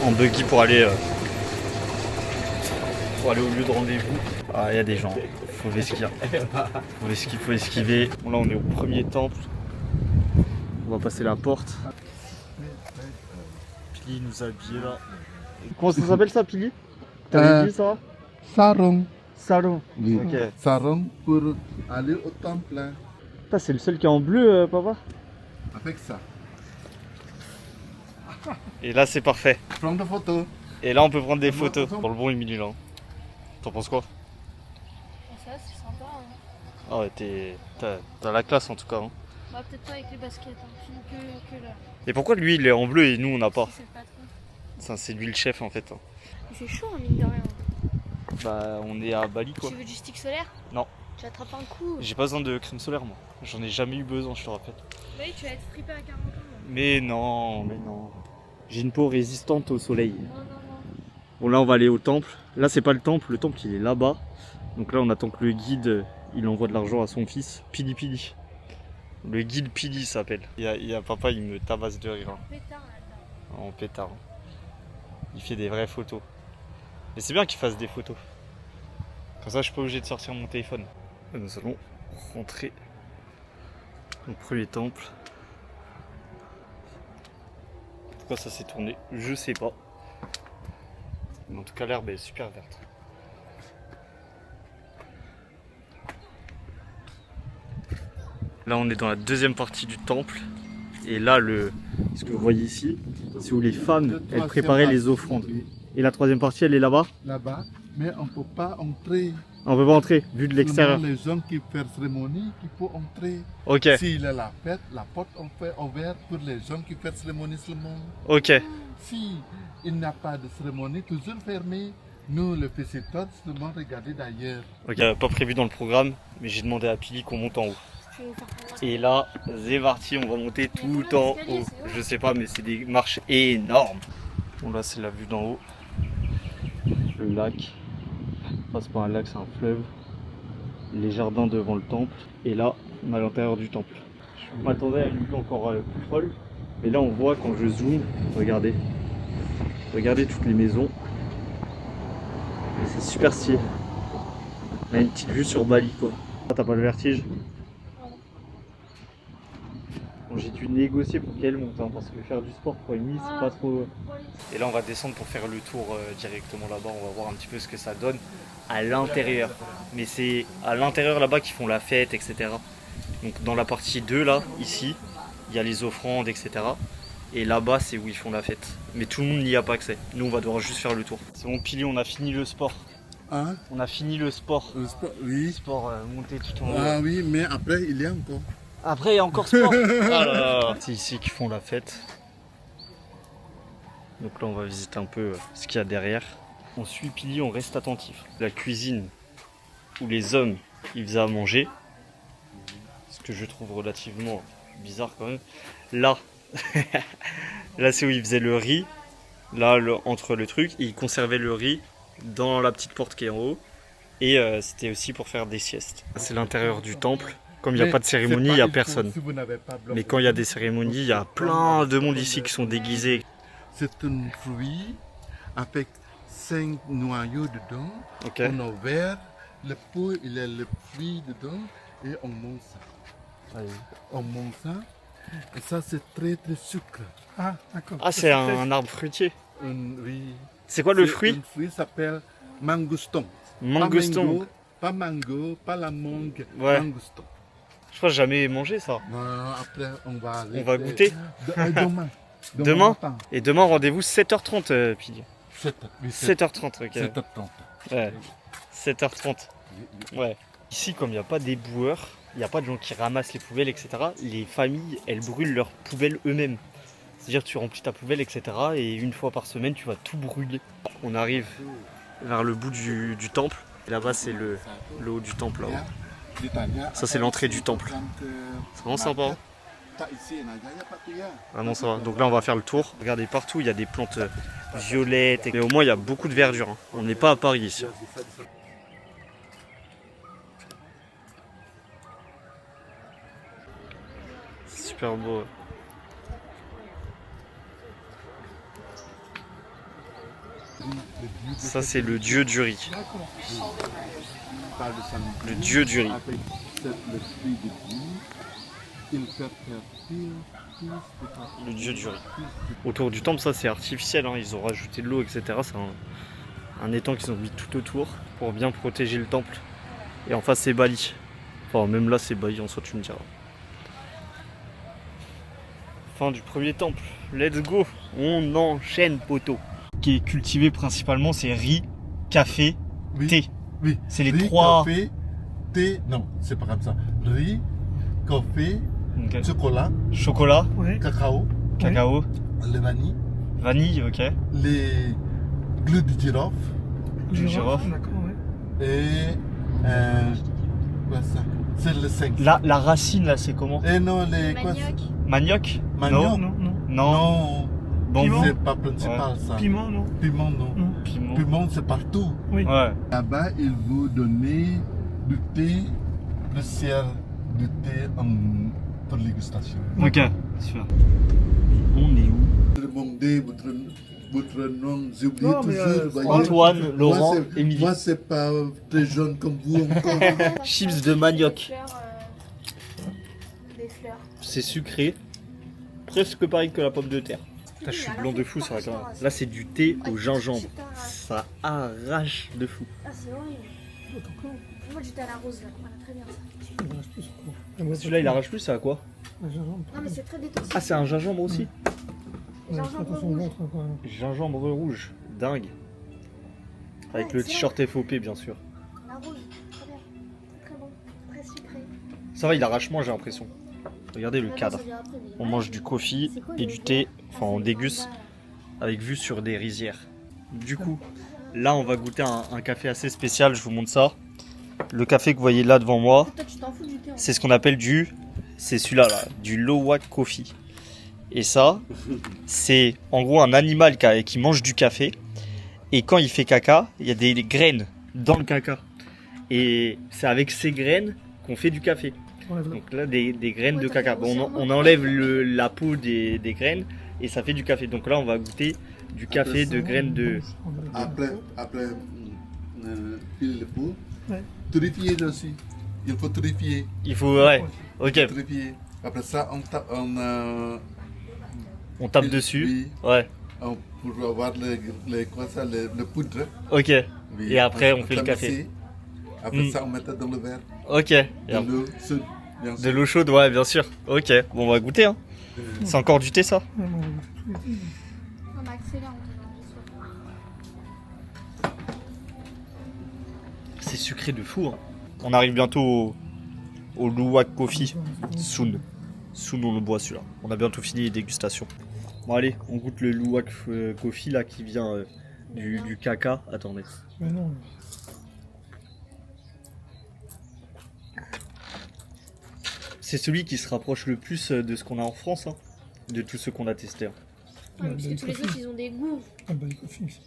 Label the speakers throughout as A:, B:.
A: en buggy pour aller au lieu de rendez-vous. Ah, il y a des gens, faut esquiver. Faut esquiver. Bon, là on est au premier temple. On va passer la porte. Pili nous a habillés là. Comment ça s'appelle ça, Pili? T'avais dit ça?
B: Sarong.
A: Sarong.
B: Oui.
A: Ok.
B: Sarong pour aller au temple. Hein.
A: C'est le seul qui est en bleu, papa.
B: Avec ça.
A: Et là c'est parfait.
B: Prendre des photos.
A: Et là on peut prendre des photos. Dans le bon Émilie là. T'en penses quoi?
C: Ça c'est sympa. Hein.
A: Ah ouais, t'as la classe en tout cas. Hein.
C: Bah peut-être pas avec les baskets, hein. que là.
A: Et pourquoi lui il est en bleu et nous on n'a pas?
C: C'est le patron.
A: Ça, c'est lui le chef en fait. Hein.
C: Il fait chaud, hein, mine de rien.
A: Bah on est à Bali quoi.
C: Tu veux du stick solaire?
A: Non.
C: Tu attrapes un coup.
A: J'ai pas besoin de crème solaire moi. J'en ai jamais eu besoin, je te rappelle.
C: Oui, tu vas être frippé à 40 ans. Là.
A: Mais non. J'ai une peau résistante au soleil.
C: Non.
A: Bon là on va aller au temple. Là c'est pas le temple il est là-bas. Donc là on attend que le guide il envoie de l'argent à son fils. Pili. Le guide Pili s'appelle. Il y a papa, il me tabasse de rire. Hein.
C: Pétard là-dedans.
A: En pétard. Il fait des vraies photos. Mais c'est bien qu'il fasse des photos. Comme ça je suis pas obligé de sortir mon téléphone. Et nous allons rentrer au premier temple. Pourquoi ça s'est tourné? Je sais pas. Mais en tout cas l'herbe est super verte. Là on est dans la deuxième partie du temple. Et là ce que vous voyez ici, c'est où les femmes elles préparaient les offrandes. Et la troisième partie elle est là-bas?
B: Là-bas, mais on ne peut pas entrer.
A: On peut pas entrer, vu de l'extérieur.
B: Les gens qui font cérémonie qui peuvent entrer.
A: Ok.
B: S'il y a la fête, la porte on fait ouverte pour les gens qui font cérémonie seulement.
A: Ok.
B: Si il n'y a pas de cérémonie, toujours fermé, nous le visiteurs seulement regarder d'ailleurs.
A: Ok. Pas prévu dans le programme, mais j'ai demandé à Pili qu'on monte en haut.
C: Tu veux nous faire prendre
A: Et là, c'est parti, on va monter tout en haut. Je sais pas, mais c'est des marches énormes. Bon là, c'est la vue d'en haut. Le lac. Enfin, c'est pas un lac, c'est un fleuve. Les jardins devant le temple. Et là, on est à l'intérieur du temple. Je m'attendais à une vue encore plus folle. Mais là, on voit quand je zoome, regardez. Regardez toutes les maisons. Et c'est super stylé. On a une petite vue sur Bali, quoi. T'as pas le vertige? Bon, j'ai dû négocier pour qu'elle monte, hein, parce que faire du sport pour Amy, c'est pas trop... Et là on va descendre pour faire le tour directement là-bas, on va voir un petit peu ce que ça donne à l'intérieur. Mais c'est à l'intérieur là-bas qu'ils font la fête, etc. Donc dans la partie 2 là, ici, il y a les offrandes, etc. Et là-bas c'est où ils font la fête. Mais tout le monde n'y a pas accès, nous on va devoir juste faire le tour. C'est bon Pili, on a fini le sport.
B: Hein?
A: On a fini le sport.
B: Le sport, oui.
A: Sport monté tout en haut.
B: Ah oui, mais après il y a encore.
A: Après, il y a encore sport. Ah là là. C'est ici qu'ils font la fête. Donc là, on va visiter un peu ce qu'il y a derrière. On suit Pili, on reste attentif. La cuisine où les hommes ils faisaient à manger. Ce que je trouve relativement bizarre quand même. Là, là c'est où ils faisaient le riz. Là, entre le truc, ils conservaient le riz dans la petite porte qui est en haut. Et c'était aussi pour faire des siestes. C'est l'intérieur du temple. Comme il n'y a pas de cérémonie, il n'y a personne.
B: Si
A: Mais quand il y a des cérémonies, il y a plein de monde ici qui sont déguisés.
B: c'est un fruit avec 5 noyaux dedans.
A: Ok.
B: On a ouvert, le pot, il y a le fruit dedans et on mange ça. On mange ça. Et ça, c'est très très sucre. Ah, d'accord.
A: Ah, c'est un arbre fruitier.
B: Oui.
A: C'est quoi le
B: C'est
A: fruit?
B: Un fruit s'appelle mangouston.
A: Mangouston.
B: Pas mango, pas la mangue,
A: Ouais.
B: mangouston.
A: Je crois que j'ai jamais mangé ça.
B: Non, après, on va aller.
A: On va goûter.
B: Demain.
A: Demain
B: matin.
A: Et demain, rendez-vous 7h30, Pili. 7h30, ok.
B: 7h30.
A: Ouais. 7h30. Ouais. Ici, comme il n'y a pas d'éboueurs, il n'y a pas de gens qui ramassent les poubelles, etc., les familles, elles brûlent leurs poubelles eux-mêmes. C'est-à-dire tu remplis ta poubelle, etc., et une fois par semaine, tu vas tout brûler. On arrive vers le bout du temple. Et là-bas, c'est le haut du temple. Là-haut. Ça, c'est l'entrée du temple. C'est vraiment sympa. Hein. Vraiment ça va. Donc là, on va faire le tour. Regardez, partout, il y a des plantes violettes. Mais au moins, il y a beaucoup de verdure. Hein. On n'est pas à Paris ici. Super beau. Ça, c'est le dieu du riz.
B: Parle de ça.
A: Le dieu du riz.
B: Après, c'est le fruit de Dieu. Il fait fertile tous les
A: Le dieu du riz. Autour du temple, ça c'est artificiel, hein. Ils ont rajouté de l'eau, etc. C'est un étang qu'ils ont mis tout autour pour bien protéger le temple. Et en face, c'est Bali. Enfin, même là, c'est Bali en soi, tu me diras. Fin du premier temple. Let's go. On enchaîne, poteau. Ce qui est cultivé principalement, c'est riz, café,
B: Oui.
A: thé.
B: Oui.
A: C'est les
B: Riz,
A: trois.
B: Café, thé. Non, c'est pas comme ça. Riz, café,
A: Ok.
B: chocolat,
A: Chocolat,
B: cacao,
A: cacao,
B: le vanille,
A: vanille, ok.
B: les glues de girofle
A: Du girofle.
B: et. Quoi ça? C'est le 5.
A: La racine, là, c'est comment?
B: Et non, les. Quoi ça?
A: Manioc?
C: Manioc.
B: Manioc?
A: Non.
D: Non.
A: Non. Bambou.
B: C'est pas principal ça.
D: Piment, non.
B: Piment, non.
D: Non.
A: Piment.
B: Piment, c'est partout.
D: Oui.
A: Ouais.
B: Là-bas, ils vous donnent du thé, le ciel du thé pour dégustation.
A: Ok. Super. On est où?
B: Demandez votre nom, j'ai oublié
D: Non, mais,
B: toujours. voyez.
A: Antoine, Laurent,
B: Moi, c'est-
A: Émilie.
B: Moi, c'est pas très jeune comme vous encore.
A: Chips de manioc.
C: Des fleurs. Des fleurs.
A: C'est sucré. Presque pareil que la pomme de terre. Putain, je suis blanc de fou sur la caméra. Là, c'est du thé au gingembre. Ça arrache de fou.
C: Ah, c'est horrible. Moi, j'étais à la rose là. Voilà, très bien ça.
A: Celui-là, il arrache plus, c'est à quoi?
C: Non, mais c'est très détoxifiant.
A: Ah, c'est un gingembre aussi?
C: Gingembre rouge.
A: Gingembre rouge. Dingue. Avec
C: Ouais,
A: le
C: c'est
A: t-shirt FOP, bien sûr.
C: La rose. Très bien. Très bon. Très sucré.
A: Ça va, il arrache moins, j'ai l'impression. Regardez le
C: Ah non,
A: cadre.
C: ça vient après, mais-
A: On mange du coffee
C: C'est quoi,
A: et
C: le
A: du
C: vert?
A: thé.
C: Ah,
A: Enfin,
C: c'est
A: on
C: le
A: déguste
C: panda, là.
A: avec vue sur des rizières. Du coup, là, on va goûter un café assez spécial. Je vous montre ça. Le café que vous voyez là devant moi,
C: Toi, tu t'en fous du thé en
A: c'est ce qu'on appelle c'est celui-là, là, du Lowak Coffee. Et ça, c'est en gros un animal qui mange du café. Et quand il fait caca, il y a des graines dans le caca. Et c'est avec ces graines qu'on fait du café. Donc là, des graines
C: Ouais,
A: de
C: t'as
A: caca.
C: fait
A: Bon,
C: grossièrement.
A: on enlève la peau des graines et ça fait du café. Donc là, on va goûter du café de graines de...
B: Après, filer le pot.
D: Ouais.
B: Terrifier aussi. Il faut terrifier.
A: Il faut... Ouais, ok.
B: Terrifier. Après ça, on tape.
A: On tape dessus.
B: Oui.
A: Ouais,
B: Pour avoir le poudre.
A: ok.
B: Oui.
A: Et après, on fait le
B: tabassait.
A: café.
B: Après ça, on met ça dans le verre.
A: Ok. Et
B: De
A: après-
B: l'eau chaude, bien
A: De
B: sûr.
A: l'eau chaude, ouais, bien sûr. Ok, bon, on va goûter. Hein. C'est encore du thé, ça?
C: On accélère, on te donne
A: C'est sucré de fou. Hein. On arrive bientôt au Luwak Coffee. Soon. Soon, on le boit celui-là. On a bientôt fini les dégustations. Bon, allez, on goûte le Luwak Coffee là qui vient du caca. Attendez.
D: Mais non.
A: C'est celui qui se rapproche le plus de ce qu'on a en France, hein, de tous ceux qu'on a testés. Hein.
C: Ouais, parce que tous les autres, ils ont des goûts.
D: Ah bah, les coffees aussi.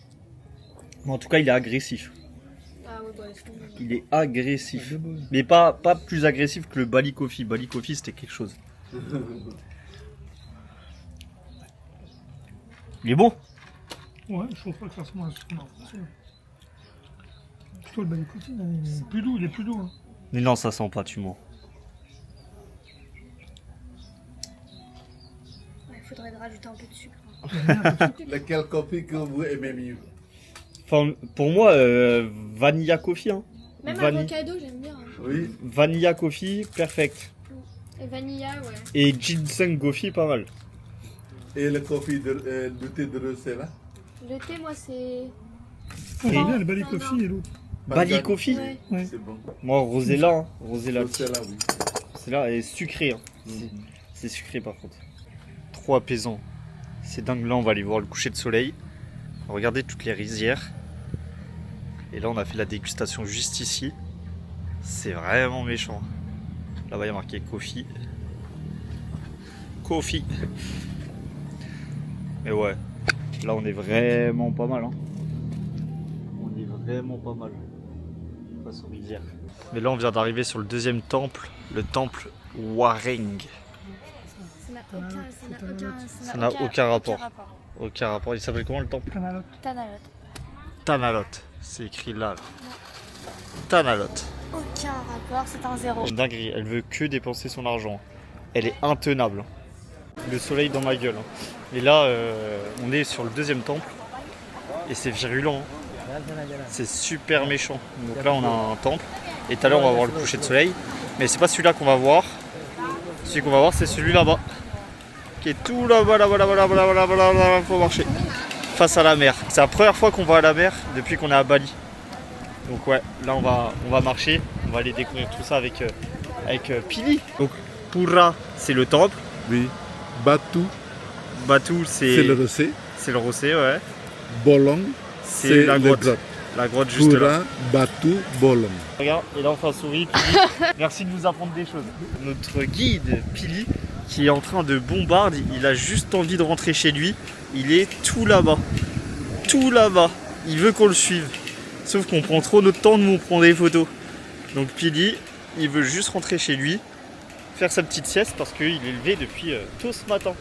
A: Mais en tout cas, il est agressif.
C: Ah ouais, bah, laisse tomber.
A: Il est agressif.
D: C'est beau.
A: Mais pas plus agressif que le Bali Coffee. Bali Coffee, c'était quelque chose. Il est bon.
D: Ouais, je trouve pas que ça ressemble à ce qu'on a en France. Ouais. Plutôt le balicotti, il est plus doux, il est plus doux. Hein.
A: Mais non, ça sent pas, tu mens.
C: Ouais, faudrait rajouter un peu de sucre.
B: Lequel café que vous aimez mieux?
A: Enfin, pour moi, Vanilla Coffee. Hein.
C: Même
A: Vanille.
C: avocado, j'aime bien. Hein.
B: Oui.
A: Vanilla Coffee, perfect.
C: Et vanilla, ouais.
A: Et Ginseng Coffee, pas mal.
B: Et le café du thé de rosé là?
C: Le thé, moi, c'est.
D: J'aime bien le
C: non.
D: balicotti et l'autre.
A: Bali Coffee.
C: Ouais.
D: Ouais.
B: C'est bon.
A: Moi, Rosella. Hein. Rosella.
B: Rosé là, oui.
A: Rosella est sucré. Hein. C'est sucré par contre. Trop apaisant. C'est dingue. Là, on va aller voir le coucher de soleil. Regardez toutes les rizières. Et là, on a fait la dégustation juste ici. C'est vraiment méchant. Là-bas, il y a marqué Coffee. Coffee. Mais ouais, là, on est vraiment pas mal. Hein. On est vraiment pas mal. Face aux rizières. Mais là, on vient d'arriver sur le deuxième temple, le temple Wareng.
C: Ça n'a aucun rapport.
A: Aucun rapport. Il s'appelle comment le temple?
D: Canalotte.
C: Tanalot.
A: Tanalot. C'est écrit là. Tanalot.
C: Aucun rapport, c'est un zéro.
A: Une dinguerie, elle veut que dépenser son argent. Elle est intenable. Le soleil dans ma gueule. Et là, on est sur le deuxième temple. Et c'est virulent. C'est super méchant. Donc là, on a un temple. Et tout à l'heure, on va voir le coucher de soleil. Mais c'est pas celui-là qu'on va voir. Celui qu'on va voir, c'est celui là-bas. Qui est tout là-bas, là-bas, faut marcher. Face à la mer. C'est la première fois qu'on va à la mer depuis qu'on est à Bali. Donc ouais, là on va marcher. On va aller découvrir tout ça avec Pili. Donc Pura, c'est le temple.
B: Oui. Batu,
A: Batu,
B: c'est le rocher.
A: C'est le rocher, ouais.
B: Bolong,
A: C'est la grotte. La grotte juste là.
B: Pura, Batu, Bolong.
A: Regarde, et là enfin souris, Pili. Merci de nous apprendre des choses. Notre guide, Pili, qui est en train de bombarder, il a juste envie de rentrer chez lui. Il est tout là-bas. Tout là-bas. Il veut qu'on le suive. Sauf qu'on prend trop notre temps, nous on prend des photos. Donc Pili, il veut juste rentrer chez lui, faire sa petite sieste parce qu'il est levé depuis tôt ce matin.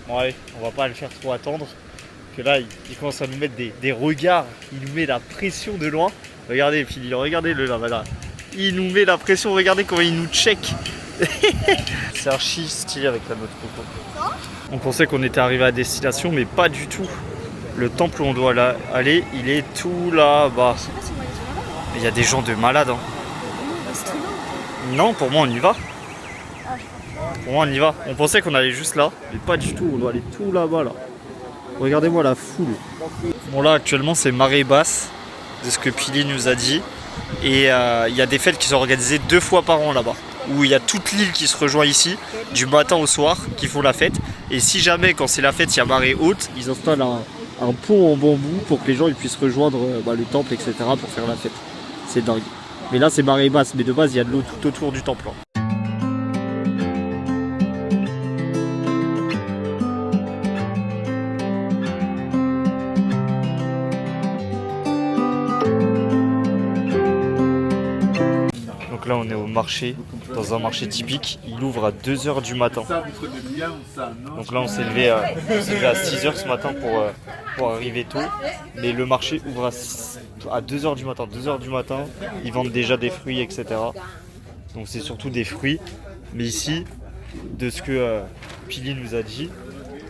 A: Bon allez, on va pas le faire trop attendre. Que là, il commence à nous mettre des regards. Il nous met la pression de loin. Regardez Pili, regardez-le là, voilà. Il nous met la pression, regardez comment il nous check. C'est archi stylé avec la note coco. On pensait qu'on était arrivé à destination, mais pas du tout. Le temple où on doit aller, il est tout là-bas.
C: Je sais pas si on va aller sur là-bas.
A: Il y a des gens de malades. Hein.
C: C'est trop long.
A: Non, pour moi on y va.
C: Ah, je crois.
A: Pour moi on y va. On pensait qu'on allait juste là, mais pas du tout. On doit aller tout là-bas là. Regardez-moi la foule. Bon là actuellement c'est marée basse, de ce que Pili nous a dit. Et il y a des fêtes qui sont organisées 2 fois par an là-bas. Où il y a toute l'île qui se rejoint ici, du matin au soir, qui font la fête. Et si jamais quand c'est la fête il y a marée haute, ils installent un pont en bambou pour que les gens ils puissent rejoindre le temple, etc. pour faire la fête. C'est dingue. Mais là c'est marée basse, mais de base il y a de l'eau tout autour du temple. Hein. Donc là on est au marché, dans un marché typique. Il ouvre à 2 h du matin. Donc là on s'est levé à 6 h ce matin pour arriver tôt. Mais le marché ouvre à 2 h du matin. 2 h du matin, ils vendent déjà des fruits, etc. Donc c'est surtout des fruits. Mais ici, de ce que Pili nous a dit,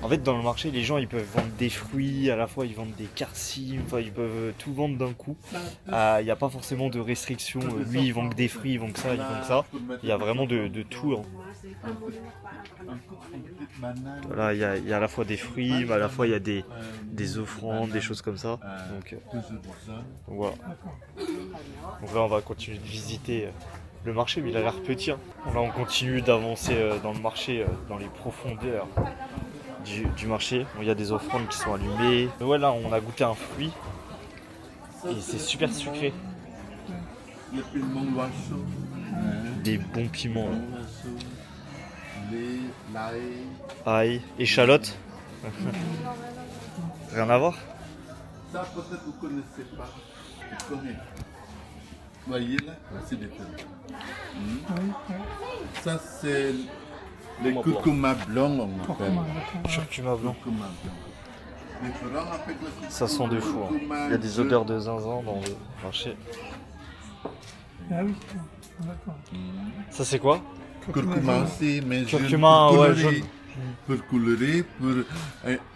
A: en fait dans le marché les gens ils peuvent vendre des fruits, à la fois ils vendent des carcines, enfin ils peuvent tout vendre d'un coup. Il n'y a pas forcément de restrictions, lui il vend que des fruits, il vend que ça, il vend que ça. Il y a vraiment de tout. Hein. Voilà, il y a à la fois des fruits, mais à la fois il y a des offrandes, des choses comme ça. Donc voilà. Donc là on va continuer de visiter le marché, mais il a l'air petit. Hein. Là on continue d'avancer dans le marché, dans les profondeurs du marché. Il y a des offrandes qui sont allumées. Mais ouais, là on a goûté un fruit et c'est super sucré. Des bons piments. Ail, échalote. Rien à voir.
B: Ça peut-être vous connaissez pas. Vous connaissez. Voyez là, c'est des feuilles. Ça c'est le curcuma blanc, on appelle.
A: Curcuma blanc.
B: Curcuma blanc.
A: Ça sent de fou. Hein. Il y a des odeurs de zinzin dans le marché.
D: Ah oui, d'accord.
A: Ça c'est quoi?
B: Curcuma aussi, mais
A: curcuma, ouais, jaune.
B: Pour colorer, pour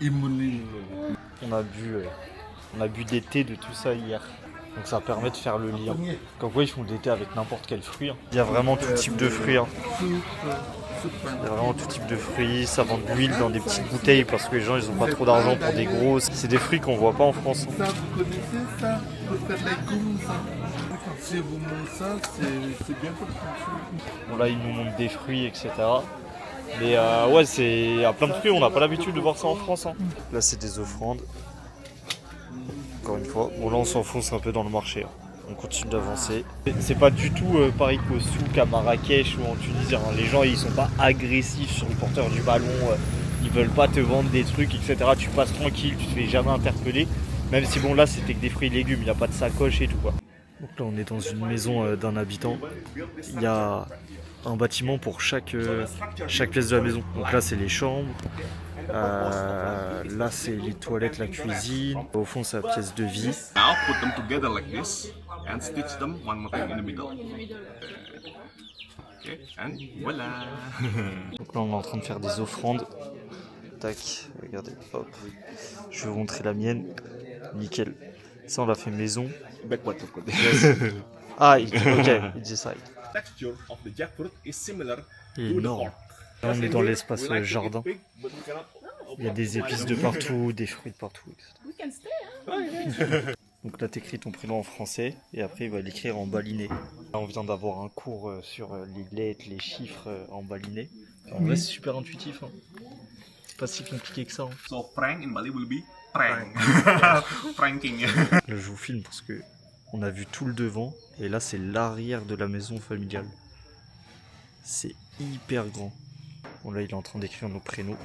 B: immuniser.
A: On a bu des thés de tout ça hier. Donc ça permet de faire le lien. Comme quoi ils font des thés avec n'importe quel fruit. Hein. Il y a vraiment tout type de fruits. Hein. Il y a vraiment tout type de fruits. Ça vend de l'huile dans des petites bouteilles parce que les gens ils ont pas trop d'argent pour des grosses. C'est des fruits qu'on voit pas en France.
B: Ça, vous connaissez ça? Pour faire les légumes, ça. Si vous mangez ça, c'est bien pour le santé.
A: Bon là ils nous montrent des fruits, etc. Mais ouais, c'est à plein de fruits, on n'a pas l'habitude de voir ça en France. Hein. Là c'est des offrandes. Encore une fois. Bon là on s'enfonce un peu dans le marché. Hein. On continue d'avancer. C'est pas du tout pareil qu'au souk à Marrakech ou en Tunisie. Hein. Les gens ils sont pas agressifs sur le porteur du ballon. Ils veulent pas te vendre des trucs, etc. Tu passes tranquille, tu te fais jamais interpeller. Même si bon là c'était que des fruits et légumes, il n'y a pas de sacoche et tout quoi. Donc là on est dans une maison d'un habitant. Il y a un bâtiment pour chaque pièce de la maison. Donc là c'est les chambres, Là, c'est les toilettes, la cuisine. Au fond, c'est la pièce de vie.
E: Now put them together like this and stitch them one more time in the middle. Okay, and voilà.
A: Donc là, on est en train de faire des offrandes. Tac, regardez, hop. Je vais vous montrer la mienne. Nickel. Ça, on l'a fait maison.
E: Backward, of course.
A: Ah, ok, it's this side.
E: Texture of the jackfruit is similar
A: Il est
E: to the
A: énorme.
E: pork.
A: Là, on est dans l'espace
E: We like to eat
A: jardin.
E: pig, but we cannot
A: Il y a des épices de partout, des fruits de partout, etc.
C: We can stay, hein.
A: Donc là, t'écris ton prénom en français et après, il va l'écrire en baliné. Là, on vient d'avoir un cours sur les lettres, les chiffres en baliné. En vrai, c'est super intuitif. Hein. C'est pas si compliqué que ça. Hein.
E: So prank in Bali will be prank. Pranking.
A: Là, je vous filme parce que on a vu tout le devant et là, c'est l'arrière de la maison familiale. C'est hyper grand. Bon, là, il est en train d'écrire nos prénoms.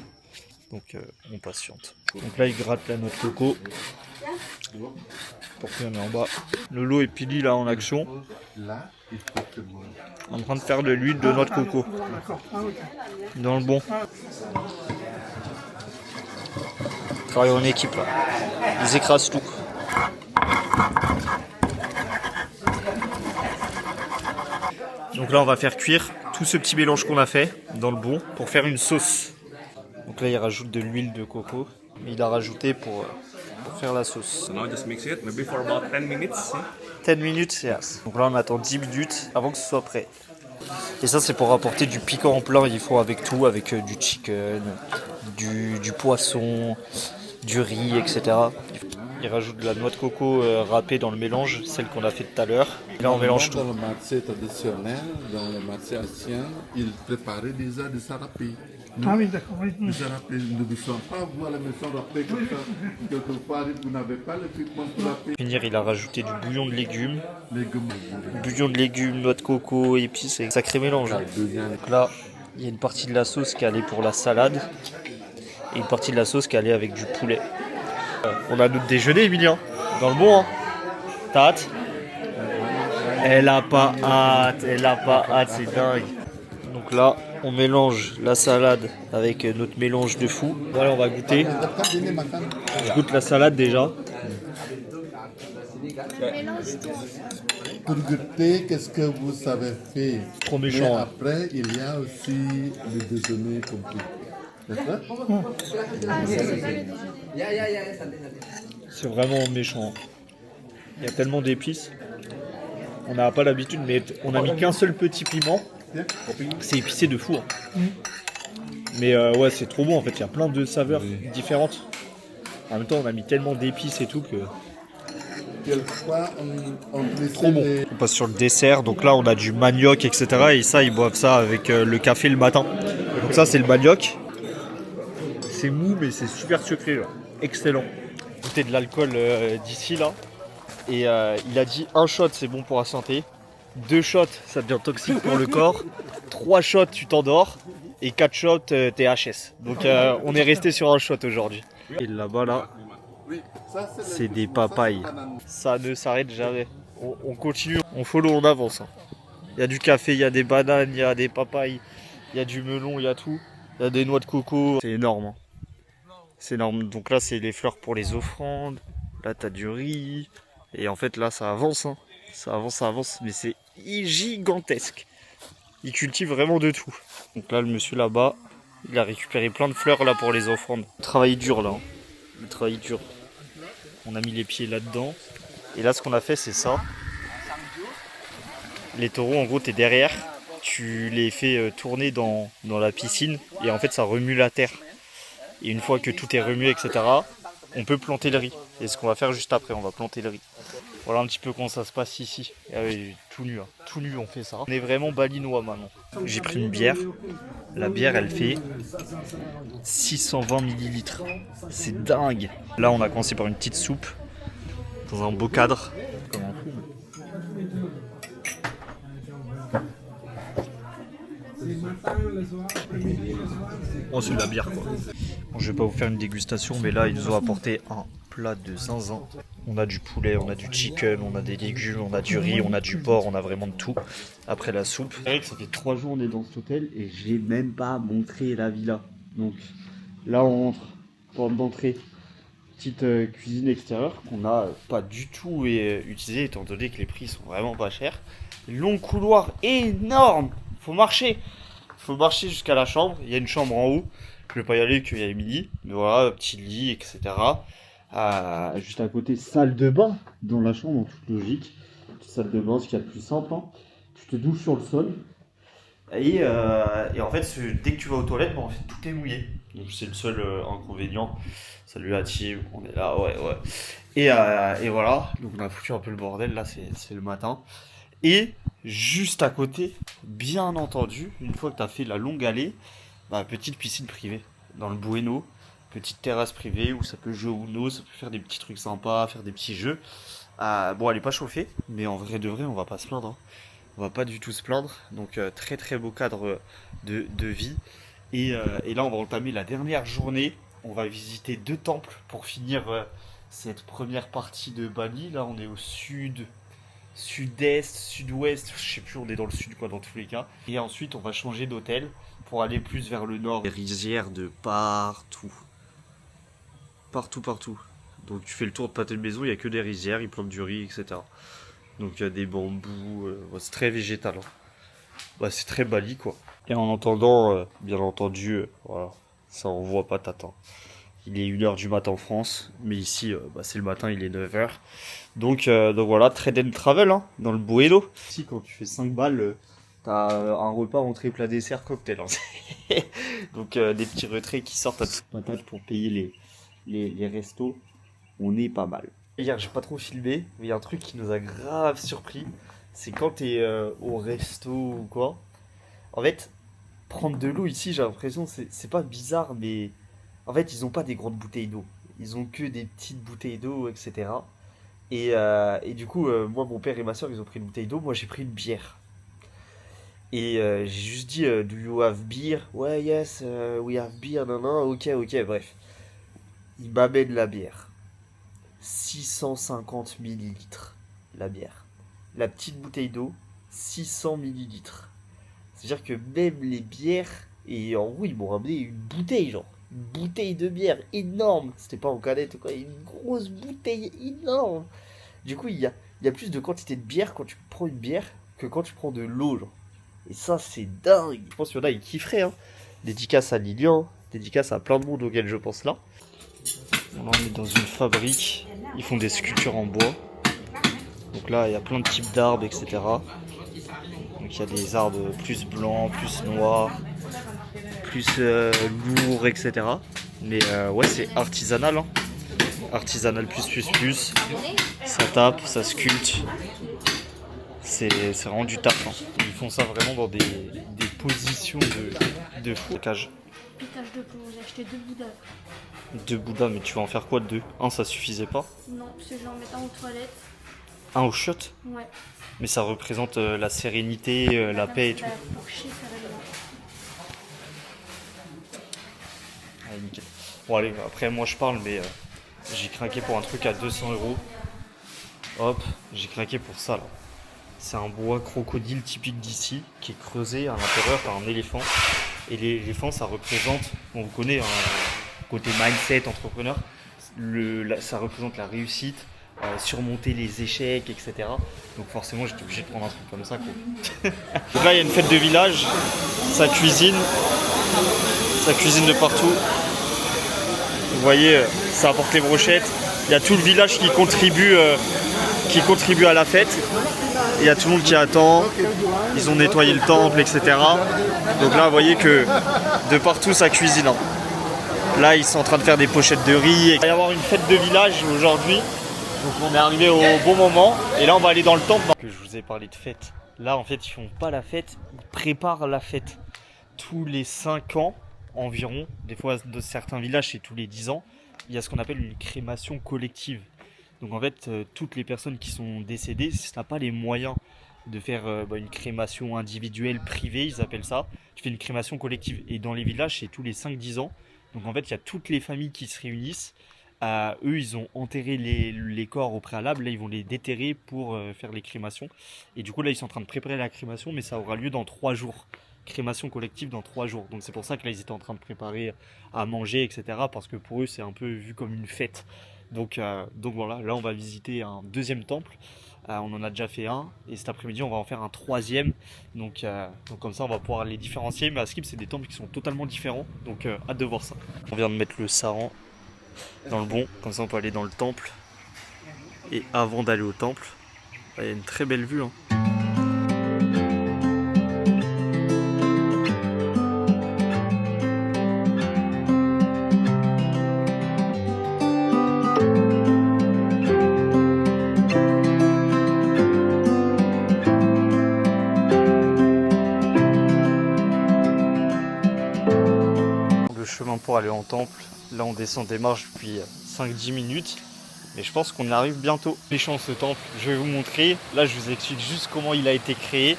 A: Donc, on patiente. Donc là, il gratte la noix de coco. Pour qu'on est en bas. Lolo et Pili, là, en action.
B: Là, il faut que moi.
A: En train de faire de l'huile de noix de coco.
D: D'accord. Ah, ok.
A: Dans le bon. Travaille en équipe, là. Ils écrasent tout. Donc là, on va faire cuire tout ce petit mélange qu'on a fait dans le bon pour faire une sauce. Donc là, il rajoute de l'huile de coco. Il a rajouté pour faire la sauce.
E: So now just mix it, maybe for about 10 minutes.
A: 10 minutes, yes. Donc là, on attend 10 minutes avant que ce soit prêt. Et ça, c'est pour apporter du piquant en plein. Il faut avec tout, avec du chicken, du poisson, du riz, etc. Il rajoute de la noix de coco râpée dans le mélange, celle qu'on a fait tout à l'heure. Et là, on mélange tout.
B: Dans le marché traditionnel, dans le marché ancien, ils préparaient déjà des sarapés.
D: Ah oui, d'accord. Oui.
B: Les sarapés, nous ne sommes pas vous à la maison râpée comme ça. Quelque part, vous n'avez pas l'équipement pour râper.
A: Pour finir, il a rajouté du bouillon de légumes.
B: Légumes.
A: Bouillon de légumes, noix de coco, épices, c'est un sacré mélange. Hein. Donc là, il y a une partie de la sauce qui est allée pour la salade et une partie de la sauce qui est allée avec du poulet. On a notre déjeuner, Emilien. Dans le bon, hein. T'as hâte? Elle a pas hâte, c'est dingue. Donc là, on mélange la salade avec notre mélange de fou. Voilà, on va goûter. Je goûte la salade déjà.
C: Mélange-toi.
B: Pour goûter, qu'est-ce que vous avez fait?
A: Trop
B: Mais
A: méchant. Hein.
B: après, il y a aussi le déjeuner compris. D'accord?
C: Ah, ça, c'est pas le déjeuner.
A: C'est vraiment méchant. Il y a tellement d'épices. On n'a pas l'habitude, mais on a mis qu'un seul petit piment. C'est épicé de fou. Hein. Mais ouais, c'est trop bon en fait. Il y a plein de saveurs différentes. En même temps, on a mis tellement d'épices et tout que.
B: Quelquefois, on
A: Trop bon. On passe sur le dessert. Donc là, on a du manioc, etc. Et ça, ils boivent ça avec le café le matin. Donc ça, c'est le manioc. C'est mou, mais c'est super sucré. Là. Excellent. Goûter de l'alcool d'ici là. Et il a dit 1 shot, c'est bon pour la santé. 2 shots, ça devient toxique pour le corps. 3 shots, tu t'endors. Et 4 shots, t'es HS. Donc on est resté sur 1 shot aujourd'hui. Et là-bas, là, c'est des papayes. Ça ne s'arrête jamais. On continue, on follow, on avance. Hein. Il y a du café, il y a des bananes, il y a des papayes, il y a du melon, il y a tout. Il y a des noix de coco. C'est énorme. Hein. C'est énorme. Donc là, c'est les fleurs pour les offrandes. Là, t'as du riz. Et en fait, là, ça avance. Hein. Ça avance. Mais c'est gigantesque. Il cultive vraiment de tout. Donc là, le monsieur là-bas, il a récupéré plein de fleurs là pour les offrandes. Le travail dur là. Hein. Le travail dur. On a mis les pieds là-dedans. Et là, ce qu'on a fait, c'est ça. Les taureaux, en gros, t'es derrière. Tu les fais tourner dans la piscine. Et en fait, ça remue la terre. Et une fois que tout est remué, etc., on peut planter le riz. Et ce qu'on va faire juste après, on va planter le riz. Voilà un petit peu comment ça se passe ici. Ah oui, tout nu, hein. Tout nu on fait ça. On est vraiment balinois maintenant. J'ai pris une bière. La bière elle fait 620 millilitres. C'est dingue. Là on a commencé par une petite soupe. Dans un beau cadre. Comme un fou. Oh c'est de la bière quoi. Bon, je vais pas vous faire une dégustation mais là ils nous ont apporté un plat de zinzin. On a du poulet, on a du chicken, on a des légumes, on a du riz, on a du porc, on a vraiment de tout. Après la soupe. C'est vrai que ça fait 3 jours on est dans cet hôtel et j'ai même pas montré la villa. Donc Là, on rentre, porte d'entrée, petite cuisine extérieure qu'on n'a pas du tout utilisée étant donné que les prix sont vraiment pas chers. Long couloir énorme, faut marcher jusqu'à la chambre. Il y a une chambre en haut, je vais pas y aller qu'il y a Émilie, mais voilà, petit lit, etc. Juste à côté, salle de bain dans la chambre en toute logique. Salle de bain, ce qu'il y a de plus simple. Hein. Tu te douches sur le sol. Et en fait, dès que tu vas aux toilettes, en fait, tout est mouillé. Donc c'est le seul inconvénient. Salut à Tim, on est là, ouais. Et voilà, donc on a foutu un peu le bordel, là c'est le matin. Et juste à côté, bien entendu, une fois que tu as fait la longue allée, petite piscine privée dans le Bueno. Petite terrasse privée où ça peut jouer au Uno, ça peut faire des petits trucs sympas, faire des petits jeux. Bon, elle est pas chauffée, mais en vrai de vrai, on va pas se plaindre. Hein. On va pas du tout se plaindre. Donc très très beau cadre de vie. Et là, on va entamer la dernière journée. On va visiter 2 temples pour finir cette première partie de Bali. Là, on est au sud, sud-est, sud-ouest. Je sais plus, on est dans le sud quoi, dans tous les cas. Et ensuite, on va changer d'hôtel pour aller plus vers le nord. Des rizières de partout. Partout. Donc tu fais le tour de pâté de maison, il n'y a que des rizières, ils plantent du riz, etc. Donc il y a des bambous, c'est très végétal. Hein. C'est très Bali quoi. Et en entendant, bien entendu, voilà, ça on voit pas t'attends. Il est 1h du matin en France, mais ici c'est le matin, il est 9h. Donc voilà, trade and travel hein, dans le Bueno. Ici quand tu fais 5 balles, t'as un repas, entrée, plat, dessert, cocktail. Hein. Donc des petits retraits qui sortent à toute patate pour payer les restos, on est pas mal. Hier, j'ai pas trop filmé, mais il y a un truc qui nous a grave surpris. C'est quand t'es au resto ou quoi. En fait, prendre de l'eau ici, j'ai l'impression, c'est pas bizarre, mais en fait, ils ont pas des grandes bouteilles d'eau. Ils ont que des petites bouteilles d'eau, etc. Et du coup, moi, mon père et ma soeur, ils ont pris une bouteille d'eau. Moi, j'ai pris une bière. Et j'ai juste dit, do you have beer? Ouais, yes, we have beer, non, ok, bref. Il m'amène la bière. 650 millilitres, la bière. La petite bouteille d'eau, 600 millilitres. C'est-à-dire que même les bières, et en gros, ils m'ont ramené une bouteille, genre. Une bouteille de bière énorme. C'était pas en canette ou quoi, une grosse bouteille énorme. Du coup, il y a plus de quantité de bière quand tu prends une bière que quand tu prends de l'eau, genre. Et ça, c'est dingue. Je pense qu'il y en a, ils kifferaient, hein. Dédicace à Lilian, dédicace à plein de monde auquel je pense là. Là, on est dans une fabrique, ils font des sculptures en bois. Donc là, il y a plein de types d'arbres, etc. Donc il y a des arbres plus blancs, plus noirs, plus lourds, etc. Mais ouais, c'est artisanal. Hein. Artisanal plus. Ça tape, ça sculpte. C'est vraiment du taf. Hein. Ils font ça vraiment dans des positions de fou. Cage.
C: Pitage de plomb, j'ai acheté 2 bouddhas.
A: 2 bouddhas, mais tu vas en faire quoi de 2? Un, ça suffisait pas?
C: Non, parce que je vais en mettre un aux toilettes.
A: Un au chiottes?
C: Ouais.
A: Mais ça représente la sérénité, la paix et tout.
C: Pour chier, ça va bien.
A: Allez, nickel. Bon allez, après moi je parle, mais j'ai craqué pour un truc à 200 €. Hop, j'ai craqué pour ça là. C'est un bois crocodile typique d'ici, qui est creusé à l'intérieur par un éléphant. Et l'éléphant, ça représente, on connaît, côté mindset, entrepreneur, ça représente la réussite, surmonter les échecs, etc. Donc forcément, j'étais obligé de prendre un truc comme ça. Quoi. Donc là, il y a une fête de village, ça cuisine de partout. Vous voyez, ça apporte les brochettes. Il y a tout le village qui contribue à la fête. Il y a tout le monde qui attend, ils ont nettoyé le temple, etc. Donc là, vous voyez que de partout, ça cuisine. Hein. Là, ils sont en train de faire des pochettes de riz. Il va y avoir une fête de village aujourd'hui. Donc on est arrivé au bon moment. Et là, on va aller dans le temple. Que je vous ai parlé de fête. Là, en fait, ils font pas la fête, ils préparent la fête. Tous les 5 ans environ, des fois de certains villages, c'est tous les 10 ans, il y a ce qu'on appelle une crémation collective. Donc en fait, toutes les personnes qui sont décédées, si tu n'as pas les moyens de faire une crémation individuelle, privée, ils appellent ça, tu fais une crémation collective. Et dans les villages, c'est tous les 5-10 ans. Donc en fait, il y a toutes les familles qui se réunissent. Eux, ils ont enterré les corps au préalable. Là, ils vont les déterrer pour faire les crémations. Et du coup, là, ils sont en train de préparer la crémation, mais ça aura lieu dans 3 jours. crémation collective dans 3 jours. Donc c'est pour ça que là ils étaient en train de préparer à manger, etc. Parce que pour eux c'est un peu vu comme une fête. Donc voilà, là on va visiter un deuxième temple. On en a déjà fait un et cet après-midi on va en faire un troisième. Donc comme ça on va pouvoir les différencier. Mais à Skip c'est des temples qui sont totalement différents. Donc hâte de voir ça. On vient de mettre le saran dans le bon. Comme ça on peut aller dans le temple. Et avant d'aller au temple, il y a une très belle vue. Hein. Chemin pour aller en temple. Là on descend des marches depuis 5-10 minutes mais je pense qu'on arrive bientôt. Méchant ce temple, je vais vous montrer. Là je vous explique juste comment il a été créé.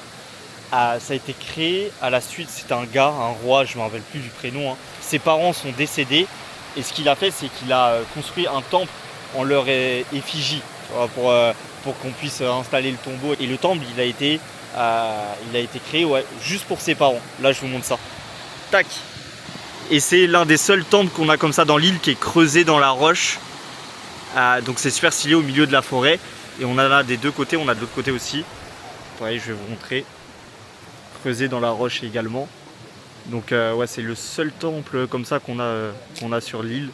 A: Ça a été créé à la suite, c'était un gars, un roi, je ne me rappelle plus du prénom. Hein. Ses parents sont décédés et ce qu'il a fait c'est qu'il a construit un temple en leur effigie pour qu'on puisse installer le tombeau. Et le temple il a été créé juste pour ses parents. Là je vous montre ça. Tac. Et c'est l'un des seuls temples qu'on a comme ça dans l'île qui est creusé dans la roche. Donc c'est super stylé au milieu de la forêt. Et on en a des deux côtés, on a de l'autre côté aussi. Pareil, je vais vous montrer. Creusé dans la roche également. Donc ouais, c'est le seul temple comme ça qu'on a sur l'île.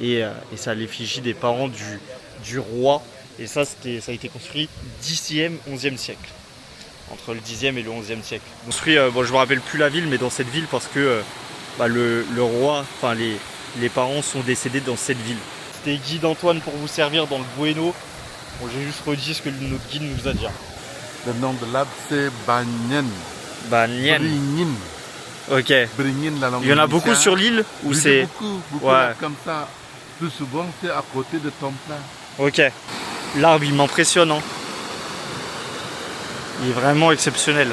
A: Et c'est à l'effigie des parents du roi. Et ça a été construit 10e, 11e siècle. Entre le 10e et le 11e siècle. Construit, bon, je ne me rappelle plus la ville, mais dans cette ville parce que le roi, enfin les parents sont décédés dans cette ville. C'était guide Antoine pour vous servir dans le Bueno. Bon, j'ai juste redit ce que notre guide nous a dit.
B: Le nom de l'arbre c'est Banyan.
A: Banyan.
B: Bringin.
A: Ok.
B: Bringin, la langue.
A: Il y en a beaucoup sur l'île ou
B: oui,
A: c'est
B: beaucoup
A: ouais.
B: Là, comme ça. Plus souvent c'est à côté de temple là.
A: Ok. L'arbre il m'impressionne. Hein. Il est vraiment exceptionnel.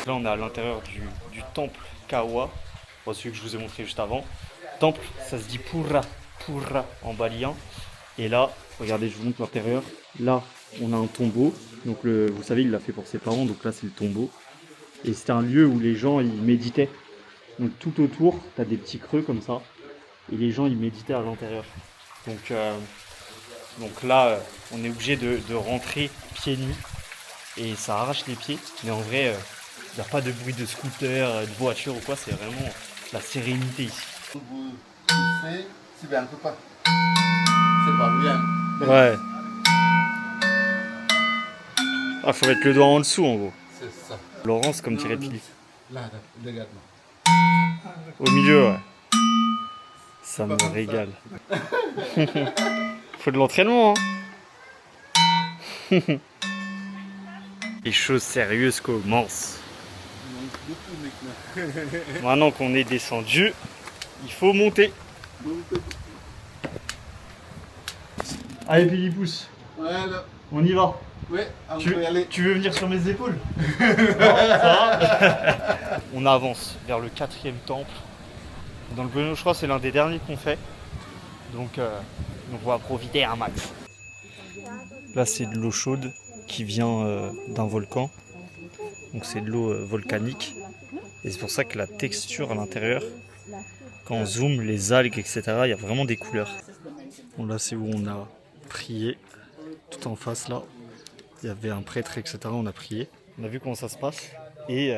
A: Là on est à l'intérieur du temple Kawa, celui que je vous ai montré juste avant. Temple, ça se dit Pura en balien. Et là, regardez, je vous montre l'intérieur. Là, on a un tombeau. Donc vous savez, il l'a fait pour ses parents, donc là c'est le tombeau. Et c'était un lieu où les gens ils méditaient. Donc tout autour, tu as des petits creux comme ça. Et les gens ils méditaient à l'intérieur. Donc là, on est obligé de rentrer pieds nus. Et ça arrache les pieds. Mais en vrai... il n'y a pas de bruit de scooter, de voiture ou quoi, c'est vraiment la sérénité ici.
B: Vous poussez, c'est bien pas. C'est pas bien.
A: Ouais. Ah, faut mettre le doigt en dessous en gros.
B: C'est ça.
A: Laurence comme tirait Pili.
B: Là, regarde-moi.
A: Au milieu, ouais. Ça me régale. Faut de l'entraînement, hein. Les choses sérieuses commencent. Maintenant qu'on est descendu, il faut monter. Allez Pili pousse.
B: Voilà.
A: On y va.
B: Ouais, on peut y aller.
A: Tu veux venir sur mes épaules? Non, ça va. On avance vers le 4e temple. Dans le Bueno, je crois, c'est l'un des derniers qu'on fait. Donc on va profiter un max. Là, c'est de l'eau chaude qui vient d'un volcan. Donc c'est de l'eau volcanique. Et c'est pour ça que la texture à l'intérieur, quand on zoome, les algues, etc., il y a vraiment des couleurs. Bon, là, c'est où on a prié. Tout en face, là, il y avait un prêtre, etc. On a prié. On a vu comment ça se passe. Et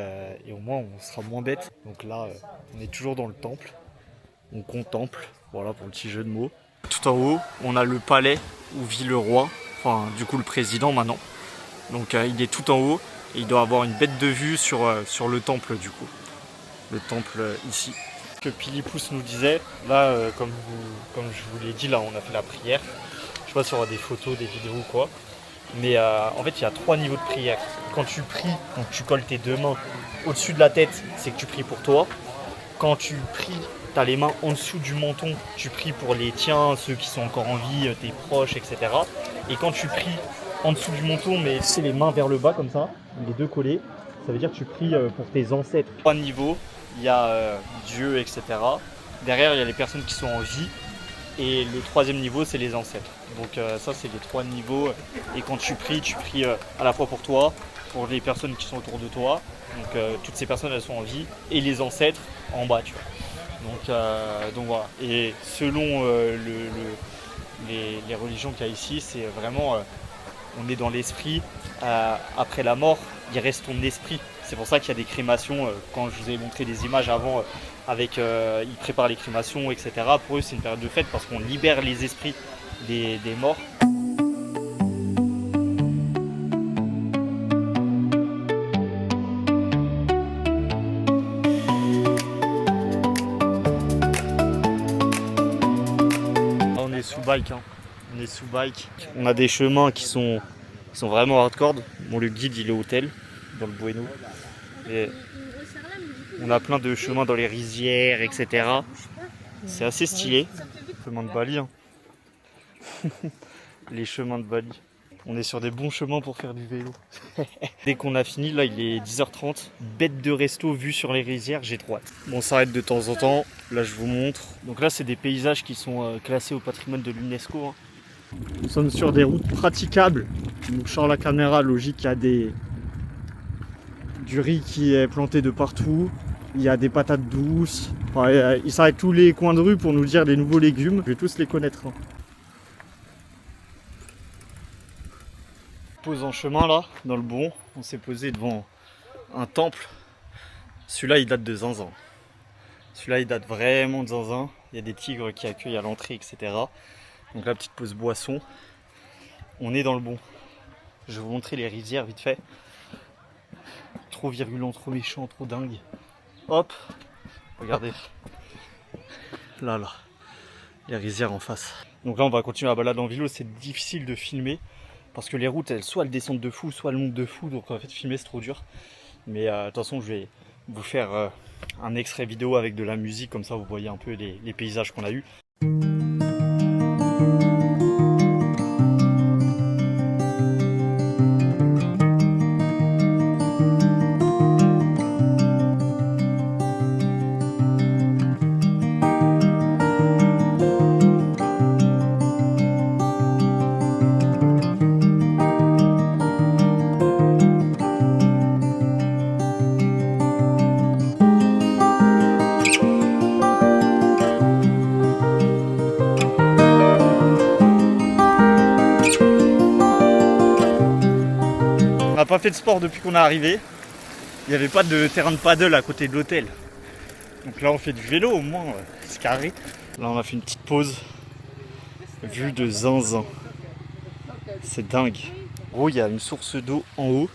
A: au moins, on sera moins bête. Donc là, on est toujours dans le temple. On contemple. Voilà, pour le petit jeu de mots. Tout en haut, on a le palais où vit le roi. Enfin, du coup, le président maintenant. Donc, il est tout en haut. Et il doit avoir une bête de vue sur le temple, du coup. Le temple ici. Ce que Pilipousse nous disait, là, comme je vous l'ai dit, là, on a fait la prière. Je sais pas si on aura des photos, des vidéos ou quoi. Mais en fait, il y a 3 niveaux de prière. Quand tu pries, donc tu colles tes 2 mains au-dessus de la tête, c'est que tu pries pour toi. Quand tu pries, tu as les mains en dessous du menton, tu pries pour les tiens, ceux qui sont encore en vie, tes proches, etc. Et quand tu pries en dessous du menton, mais c'est les mains vers le bas comme ça, les 2 collés, ça veut dire que tu pries pour tes ancêtres. 3 niveaux, il y a Dieu, etc. Derrière, il y a les personnes qui sont en vie. Et le troisième niveau, c'est les ancêtres. Donc ça, c'est les 3 niveaux. Et quand tu pries à la fois pour toi, pour les personnes qui sont autour de toi. Donc toutes ces personnes, elles sont en vie. Et les ancêtres en bas, tu vois. Donc voilà. Et selon les religions qu'il y a ici, c'est vraiment... on est dans l'esprit. Après la mort, il reste ton esprit. C'est pour ça qu'il y a des crémations. Quand je vous ai montré des images avant, ils préparent les crémations, etc. Pour eux, c'est une période de fête parce qu'on libère les esprits des morts. On est sous bike. On est sous bike. On a des chemins qui sont vraiment hardcore. Bon, le guide, il est au hôtel, dans le Bueno. Et on a plein de chemins dans les rizières, etc. C'est assez stylé. Chemin de Bali. Les chemins de Bali. On est sur des bons chemins pour faire du vélo. Dès qu'on a fini, là il est 10h30. Bête de resto vue sur les rizières, j'ai trop hâte. Bon, on s'arrête de temps en temps. Là je vous montre. Donc là c'est des paysages qui sont classés au patrimoine de l'UNESCO. Nous sommes sur des routes praticables. Donc je sors la caméra, logique, il y a du riz qui est planté de partout. Il y a des patates douces. Enfin, ils s'arrêtent tous les coins de rue pour nous dire des nouveaux légumes. Je vais tous les connaître. Pause en chemin là, dans le Bon. On s'est posé devant un temple. Celui-là il date de Zinzin. Celui-là il date vraiment de Zinzin. Il y a des tigres qui accueillent à l'entrée, etc. Donc la petite pause boisson. On est dans le Bon. Je vais vous montrer les rizières vite fait. Trop virulent, trop méchant, trop dingue. Hop, regardez. Là, les rizières en face. Donc là on va continuer à balader en vélo. C'est difficile de filmer. Parce que les routes, soit elles descendent de fou, soit elles montent de fou. Donc en fait filmer c'est trop dur. Mais de toute façon je vais vous faire un extrait vidéo avec de la musique. Comme ça vous voyez un peu les paysages qu'on a eu. On n'a pas fait de sport depuis qu'on est arrivé. Il n'y avait pas de terrain de paddle à côté de l'hôtel. Donc là on fait du vélo au moins, c'est carré. Là on a fait une petite pause. Vue de Zinzin. C'est dingue. En gros il y a une source d'eau en haut.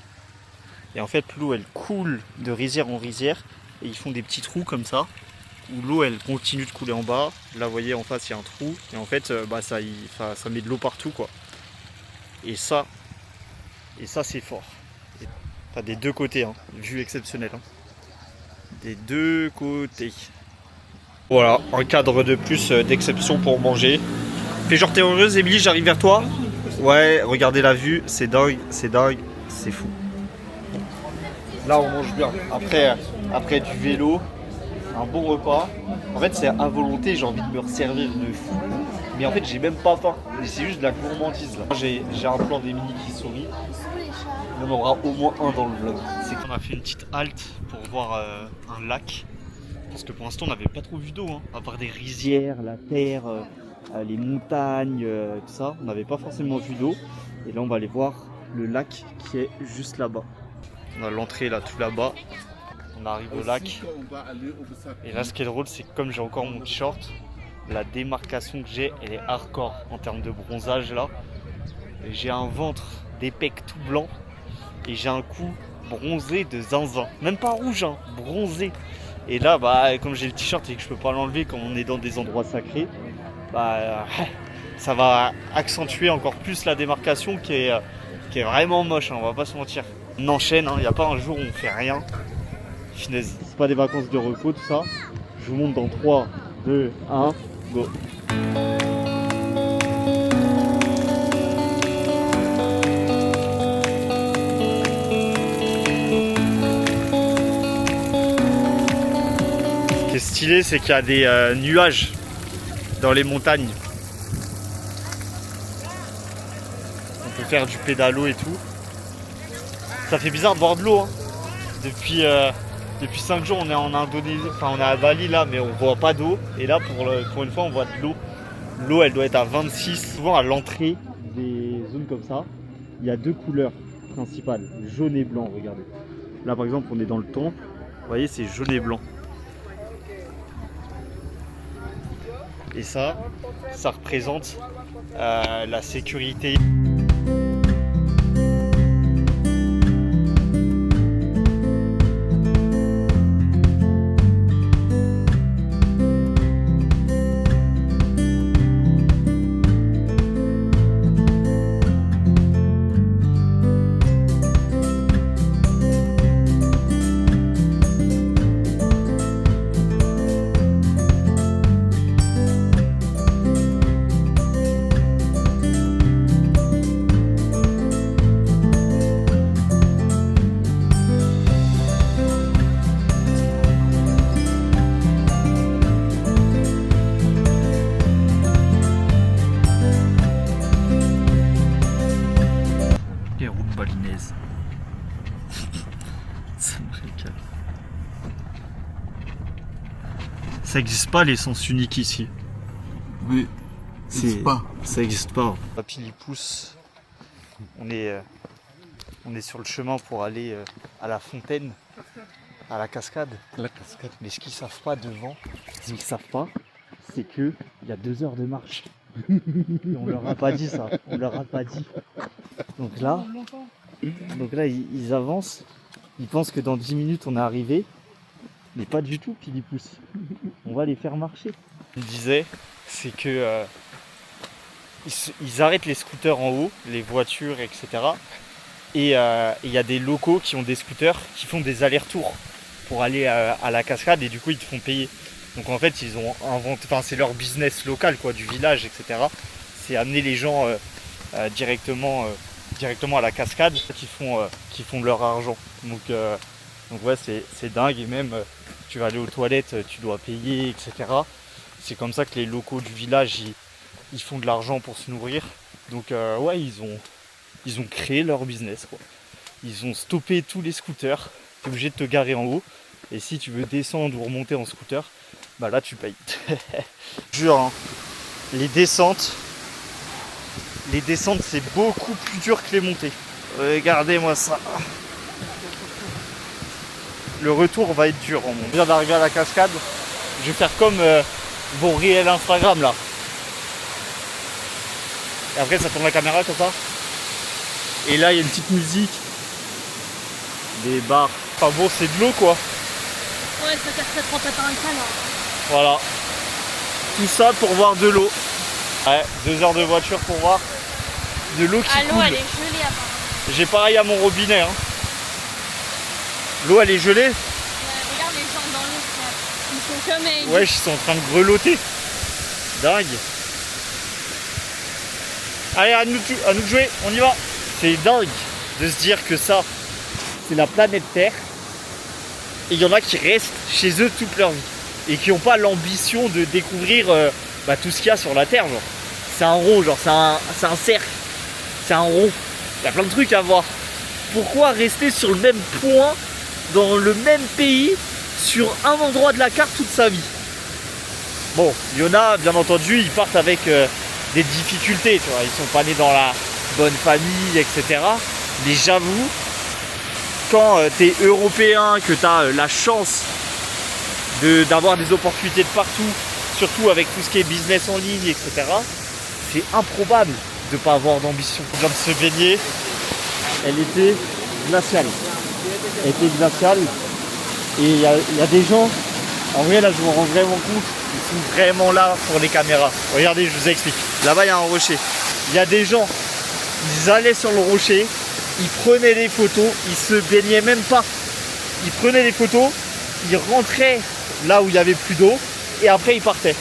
A: Et en fait l'eau elle coule de rizière en rizière. Et ils font des petits trous comme ça. Où l'eau elle continue de couler en bas. Là vous voyez en face il y a un trou. Et en fait ça met de l'eau partout quoi. Et ça c'est fort. Enfin, des deux côtés, hein. Vue exceptionnelle. Hein. Des deux côtés. Voilà, un cadre de plus d'exception pour manger. Fais genre t'es heureuse Émilie, j'arrive vers toi. Ouais, regardez la vue, c'est dingue, c'est fou. Là on mange bien. Après du vélo, un bon repas. En fait c'est à volonté, j'ai envie de me resservir de fou. Mais en fait j'ai même pas faim. C'est juste de la gourmandise là. J'ai un plan d'Émilie qui sourit. Il y en aura au moins un dans le vlog. C'est qu'on a fait une petite halte pour voir un lac. Parce que pour l'instant on n'avait pas trop vu d'eau. Hein. À part des rizières, la terre, les montagnes, tout ça. On n'avait pas forcément vu d'eau. Et là on va aller voir le lac qui est juste là-bas. On a l'entrée là, tout là-bas. On arrive au lac. Et là ce qui est drôle c'est que comme j'ai encore mon t-shirt, la démarcation que j'ai elle est hardcore en termes de bronzage là. J'ai un ventre, des pecs tout blancs. Et j'ai un cou bronzé de Zinzin. Même pas rouge, hein, bronzé. Et là, comme j'ai le t-shirt et que je peux pas l'enlever comme on est dans des endroits sacrés, ça va accentuer encore plus la démarcation qui est vraiment moche, hein, on va pas se mentir. On enchaîne, il n'y a pas un jour où on fait rien. Finesse. C'est pas des vacances de repos, tout ça. Je vous montre dans 3, 2, 1, go. Ce qui est stylé, c'est qu'il y a des nuages dans les montagnes. On peut faire du pédalo et tout. Ça fait bizarre de boire de l'eau. Hein. Depuis 5 jours, on est en Indonésie, enfin on est à Bali là, mais on voit pas d'eau. Et là, pour une fois, on voit de l'eau. L'eau, elle doit être à 26. Souvent, à l'entrée des zones comme ça, il y a 2 couleurs principales, jaune et blanc. Regardez. Là, par exemple, on est dans le temple. Vous voyez, c'est jaune et blanc. Et ça représente la sécurité. Balinaise. Ça me régale. Ça n'existe pas l'essence unique ici.
B: Oui, c'est pas.
A: Ça n'existe pas. Papy il pousse. On est sur le chemin pour aller à la fontaine, à la cascade.
B: La cascade.
A: Mais ce qu'ils savent pas devant, c'est que il y a 2 heures de marche. Et on leur a pas dit ça. On leur a pas dit. Donc là, ils avancent. Ils pensent que dans 10 minutes on est arrivé. Mais pas du tout, puis ils poussent. On va les faire marcher. Il disait, c'est que ils arrêtent les scooters en haut, les voitures, etc. Et il y a des locaux qui ont des scooters qui font des allers-retours pour aller à la cascade et du coup ils te font payer. Donc en fait ils ont inventé, enfin c'est leur business local quoi, du village, etc. C'est amener les gens directement à la cascade qui font leur argent. Donc ouais c'est dingue et même tu vas aller aux toilettes, tu dois payer, etc. C'est comme ça que les locaux du village ils font de l'argent pour se nourrir. Donc ouais ils ont créé leur business quoi. Ils ont stoppé tous les scooters, tu es obligé de te garer en haut et si tu veux descendre ou remonter en scooter, bah là tu payes. Jure hein, les descentes c'est beaucoup plus dur que les montées. Regardez-moi ça. Le retour va être dur en montant. Je viens d'arriver à la cascade, je vais faire comme vos réels Instagram là. Et après ça tourne la caméra comme ça. Et là il y a une petite musique. Des bars. Enfin bon c'est de l'eau quoi.
C: Ouais, ça casse trop par un canard.
A: Voilà. Tout ça pour voir de l'eau. Ouais, 2 heures de voiture pour voir de l'eau qui coule.
C: L'eau elle est gelée apparemment.
A: J'ai pareil à mon robinet. Hein. L'eau elle est gelée.
C: Regarde les gens dans l'eau, ils sont comme...
A: Ouais, ils sont en train de grelotter. Dingue. Allez, à nous de jouer, on y va. C'est dingue de se dire que ça, c'est la planète Terre. Et il y en a qui restent chez eux toute leur vie. Et qui n'ont pas l'ambition de découvrir tout ce qu'il y a sur la Terre. Genre. C'est un rond, genre c'est un cercle. C'est un rond. Il y a plein de trucs à voir. Pourquoi rester sur le même point, dans le même pays, sur un endroit de la carte toute sa vie? Bon, il y en a, bien entendu, ils partent avec des difficultés, tu vois. Ils sont pas nés dans la bonne famille, etc. Mais j'avoue, quand tu es européen, que tu as la chance d'avoir des opportunités de partout, surtout avec tout ce qui est business en ligne, etc., c'est improbable de ne pas avoir d'ambition. On vient de se baigner, elle était glaciale. Elle était glaciale. Et il y a des gens, en vrai là je me rends vraiment compte, ils sont vraiment là pour les caméras. Regardez, je vous explique. Là-bas il y a un rocher. Il y a des gens, ils allaient sur le rocher, ils prenaient des photos, ils se baignaient même pas. Ils prenaient des photos, ils rentraient là où il n'y avait plus d'eau et après ils partaient.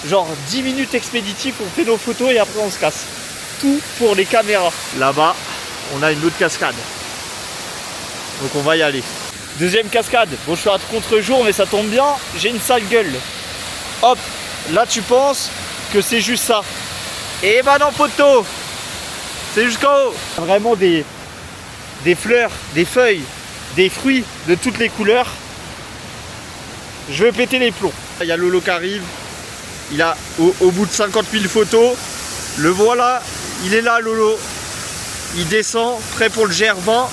A: Genre 10 minutes expéditif, on fait nos photos et après on se casse. Tout pour les caméras. Là-bas, on a une autre cascade. Donc on va y aller. Deuxième cascade. Bon, je suis à contre-jour, mais ça tombe bien, j'ai une sale gueule. Hop, là tu penses que c'est juste ça. Et bah non, poteau, C'est jusqu'en haut. Vraiment des fleurs, des feuilles, des fruits de toutes les couleurs. Je vais péter les plombs. Il y a Lolo qui arrive. Il a au bout de 50 000 photos. Le voilà. Il est là, Lolo. Il descend, prêt pour le GR20.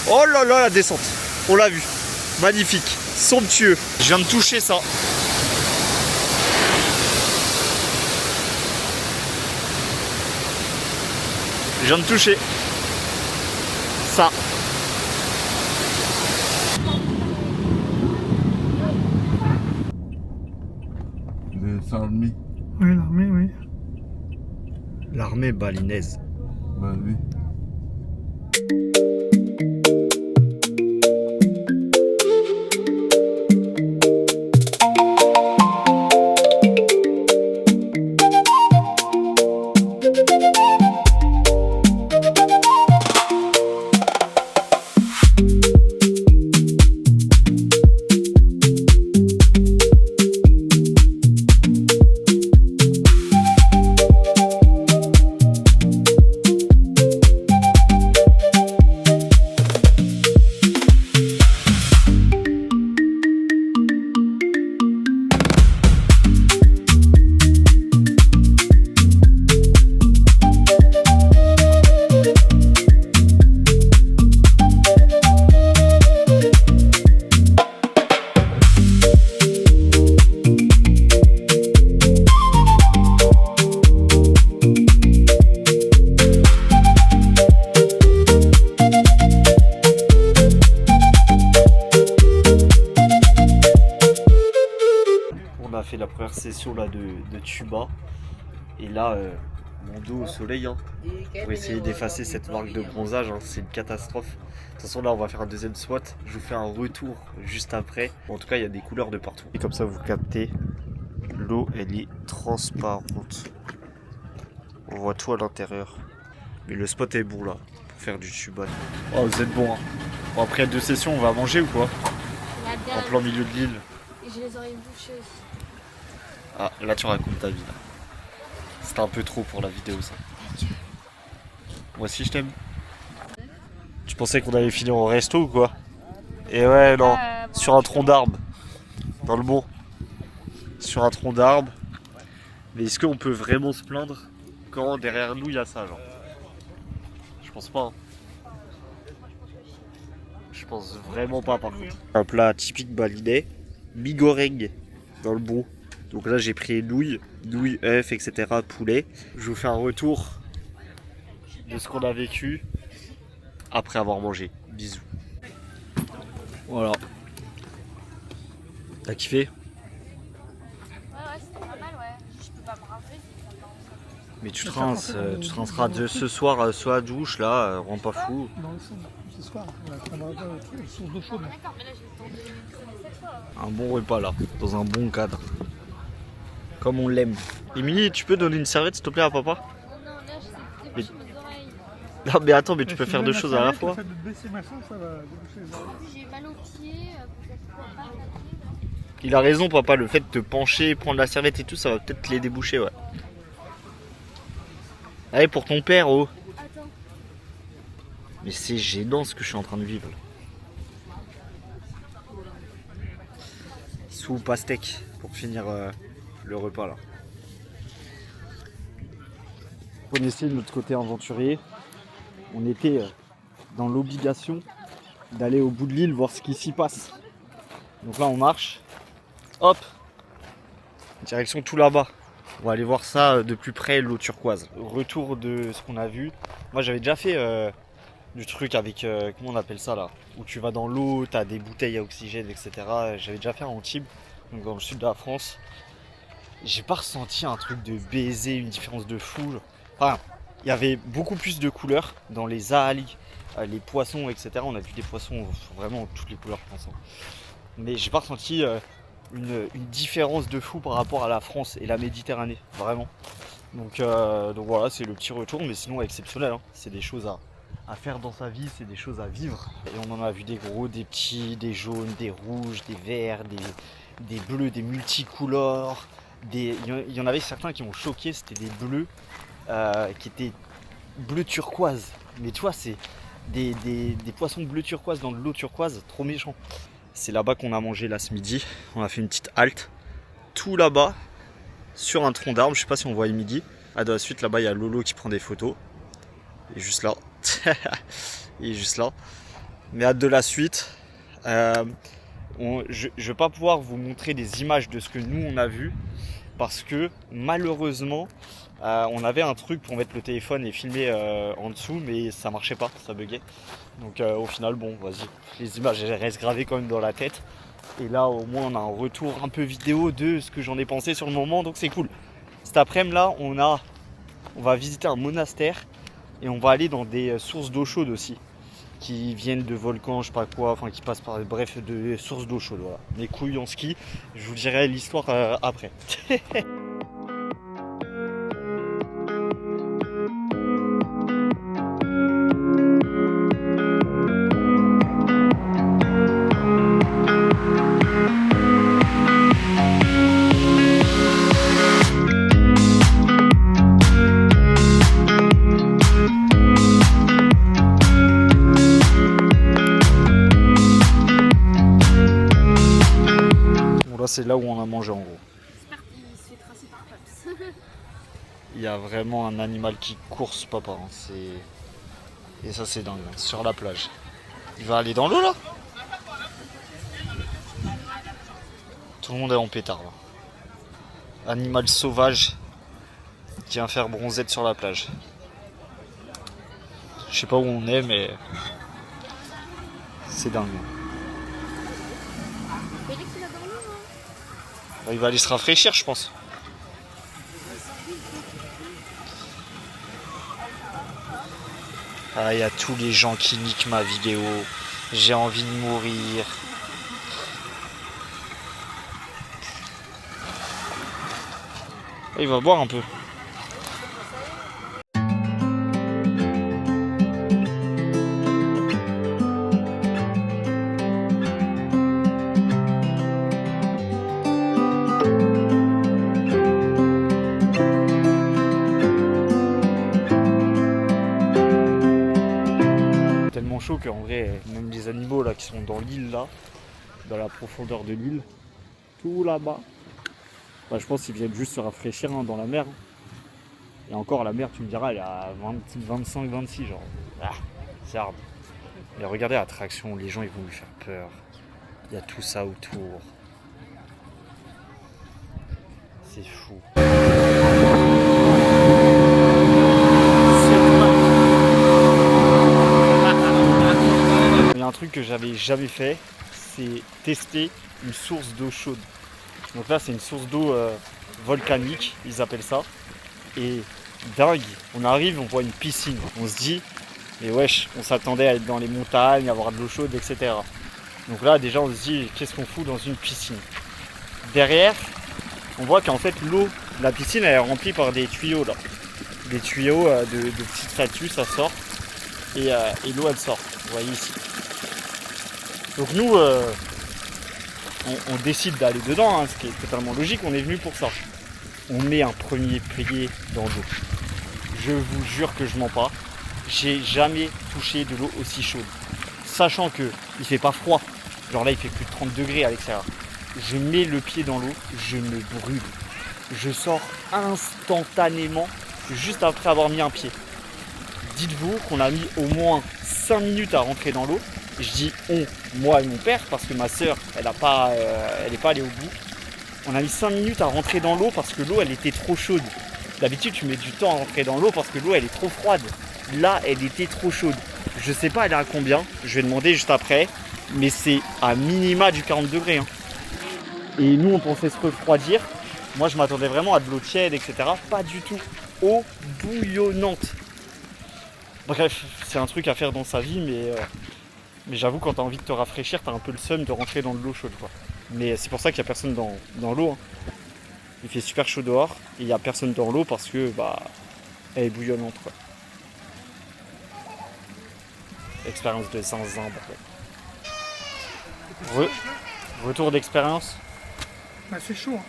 A: Oh là là, la descente. On l'a vu. Magnifique. Somptueux. Je viens de toucher ça. Je viens de toucher ça.
B: Les armées.
D: Oui, l'armée, oui.
A: L'armée balinaise.
B: Bah oui.
A: Fait la première session là de tuba et là mon dos au soleil hein, pour essayer d'effacer cette marque de bronzage hein, c'est une catastrophe. De toute façon là on va faire un deuxième SWAT, je vous fais un retour juste après. En tout cas il y a des couleurs de partout et comme ça vous captez, l'eau elle est transparente, on voit tout à l'intérieur, mais le spot est bon là pour faire du tuba. Oh vous êtes bon hein. Bon, après 2 sessions on va manger ou quoi? En plein milieu de l'île.
C: Et j'ai les oreilles bouchées aussi.
A: Ah, là tu racontes ta vie là. C'était un peu trop pour la vidéo ça. Moi aussi je t'aime. Tu pensais qu'on allait finir au resto ou quoi? Et ouais non, sur un tronc d'arbre. Dans le bon. Sur un tronc d'arbre. Mais est-ce qu'on peut vraiment se plaindre quand derrière nous il y a ça genre? Je pense pas. Hein. Je pense vraiment pas par contre. Un plat typique balinais. Mi-goreng dans le bon. Donc là j'ai pris nouilles, œufs, etc. poulet. Je vous fais un retour de ce qu'on a vécu après avoir mangé. Bisous. Voilà. T'as kiffé?
C: Ouais, c'était pas mal, ouais. Je peux pas me rappeler.
A: Mais tu te rinceras de ce soir, soit à douche là, rends pas fou.
D: Non, ce soir, on va prendre une source d'eau chaude.
C: D'accord, mais là j'ai le temps de m'écraser cette fois.
A: Un bon repas là, dans un bon cadre. Comme on l'aime. Émilie, tu peux donner une serviette s'il te plaît à papa?
C: Non, là je sais déboucher mes oreilles.
A: Non mais attends, mais tu peux faire 2 choses à la fois.
D: Le fait de baisser machin, ça va déboucher les oreilles.
C: J'ai mal aux pieds, peut-être pas là.
A: Il a raison papa, le fait de te pencher, prendre la serviette et tout, ça va peut-être les déboucher ouais. Allez pour ton père oh.
C: Attends.
A: Mais c'est gênant ce que je suis en train de vivre. Sous pastèque pour finir le repas là. Vous connaissez notre côté aventurier. On était dans l'obligation d'aller au bout de l'île voir ce qui s'y passe. Donc là on marche. Hop. Direction tout là-bas. On va aller voir ça de plus près, l'eau turquoise. Retour de ce qu'on a vu. Moi j'avais déjà fait du truc avec, comment on appelle ça là, où tu vas dans l'eau, tu as des bouteilles à oxygène, etc. J'avais déjà fait à Antibes, donc dans le sud de la France. J'ai pas ressenti un truc de baiser, une différence de fou. Enfin, il y avait beaucoup plus de couleurs dans les algues, les poissons, etc. On a vu des poissons vraiment toutes les couleurs, je pense. Mais j'ai pas ressenti une différence de fou par rapport à la France et la Méditerranée, vraiment. Donc voilà, c'est le petit retour, mais sinon exceptionnel. Hein. C'est des choses à faire dans sa vie, c'est des choses à vivre. Et on en a vu des gros, des petits, des jaunes, des rouges, des verts, des bleus, des multicolores. Il y en avait certains qui m'ont choqué, c'était des bleus qui étaient bleu turquoise. Mais tu vois, c'est des poissons bleu turquoise dans de l'eau turquoise, trop méchant. C'est là-bas qu'on a mangé là ce midi. On a fait une petite halte. Tout là-bas, sur un tronc d'arbre, je sais pas si on voit le midi. Ah, dans la suite, là-bas, il y a Lolo qui prend des photos. Et juste là. Il est juste là. Mais hâte de la suite. Je ne vais pas pouvoir vous montrer des images de ce que nous on a vu. Parce que malheureusement, on avait un truc pour mettre le téléphone et filmer en dessous. Mais ça marchait pas, ça buguait. Donc au final, bon, vas-y. Les images elles restent gravées quand même dans la tête. Et là, au moins, on a un retour un peu vidéo de ce que j'en ai pensé sur le moment. Donc c'est cool. Cet après-midi, là, on va visiter un monastère. Et on va aller dans des sources d'eau chaude aussi. Qui viennent de volcans, je sais pas quoi. Enfin, qui passent par, bref, de sources d'eau chaude. Voilà. Mes couilles en ski. Je vous dirai l'histoire après. C'est là où on a mangé en gros.
C: J'espère qu'il se fait tracer par Paps.
A: Il y a vraiment un animal qui course papa. Hein. Et ça c'est dingue, hein. Sur la plage. Il va aller dans l'eau là. Tout le monde est en pétard là. Animal sauvage qui vient faire bronzette sur la plage. Je sais pas où on est mais c'est dingue. Il va aller se rafraîchir, je pense. Ah, il y a tous les gens qui niquent ma vidéo. J'ai envie de mourir. Il va boire un peu. Chaud qu'en vrai, même les animaux là qui sont dans l'île là, dans la profondeur de l'île, tout là-bas, bah, je pense qu'ils viennent juste se rafraîchir hein, dans la mer. Et encore la mer, tu me diras, elle est à 25, 26 genre. Ah, c'est hard. Mais regardez l'attraction, les gens ils vont lui faire peur. Il y a tout ça autour. C'est fou. Un truc que j'avais jamais fait, c'est tester une source d'eau chaude. Donc là c'est une source d'eau volcanique, ils appellent ça. Et dingue, on arrive, on voit une piscine, on se dit, mais wesh, on s'attendait à être dans les montagnes, à avoir de l'eau chaude, etc. Donc là déjà on se dit, qu'est-ce qu'on fout dans une piscine? Derrière, on voit qu'en fait l'eau de la piscine elle est remplie par des tuyaux là. Des tuyaux de petites statues, ça sort. Et l'eau elle sort, vous voyez ici. Donc nous, on décide d'aller dedans, hein, ce qui est totalement logique, on est venu pour ça. On met un premier pied dans l'eau. Je vous jure que je mens pas, j'ai jamais touché de l'eau aussi chaude. Sachant que il fait pas froid, genre là il fait plus de 30 degrés à l'extérieur. Je mets le pied dans l'eau, je me brûle. Je sors instantanément, juste après avoir mis un pied. Dites-vous qu'on a mis au moins 5 minutes à rentrer dans l'eau. Je dis on, moi et mon père, parce que ma soeur, elle n'est pas allée au bout. On a mis 5 minutes à rentrer dans l'eau parce que l'eau, elle était trop chaude. D'habitude, tu mets du temps à rentrer dans l'eau parce que l'eau, elle est trop froide. Là, elle était trop chaude. Je sais pas, elle est à combien. Je vais demander juste après. Mais c'est à minima du 40 degrés. Hein. Et nous, on pensait se refroidir. Moi, je m'attendais vraiment à de l'eau tiède, etc. Pas du tout. Eau bouillonnante. Bref, c'est un truc à faire dans sa vie, mais j'avoue, quand tu as envie de te rafraîchir, tu as un peu le seum de rentrer dans de l'eau chaude. Quoi. Mais c'est pour ça qu'il n'y a personne dans l'eau. Hein. Il fait super chaud dehors et il n'y a personne dans l'eau parce que elle est bouillonnante. Quoi. Expérience de zinzin. Retour d'expérience.
D: Bah, c'est chaud. Hein.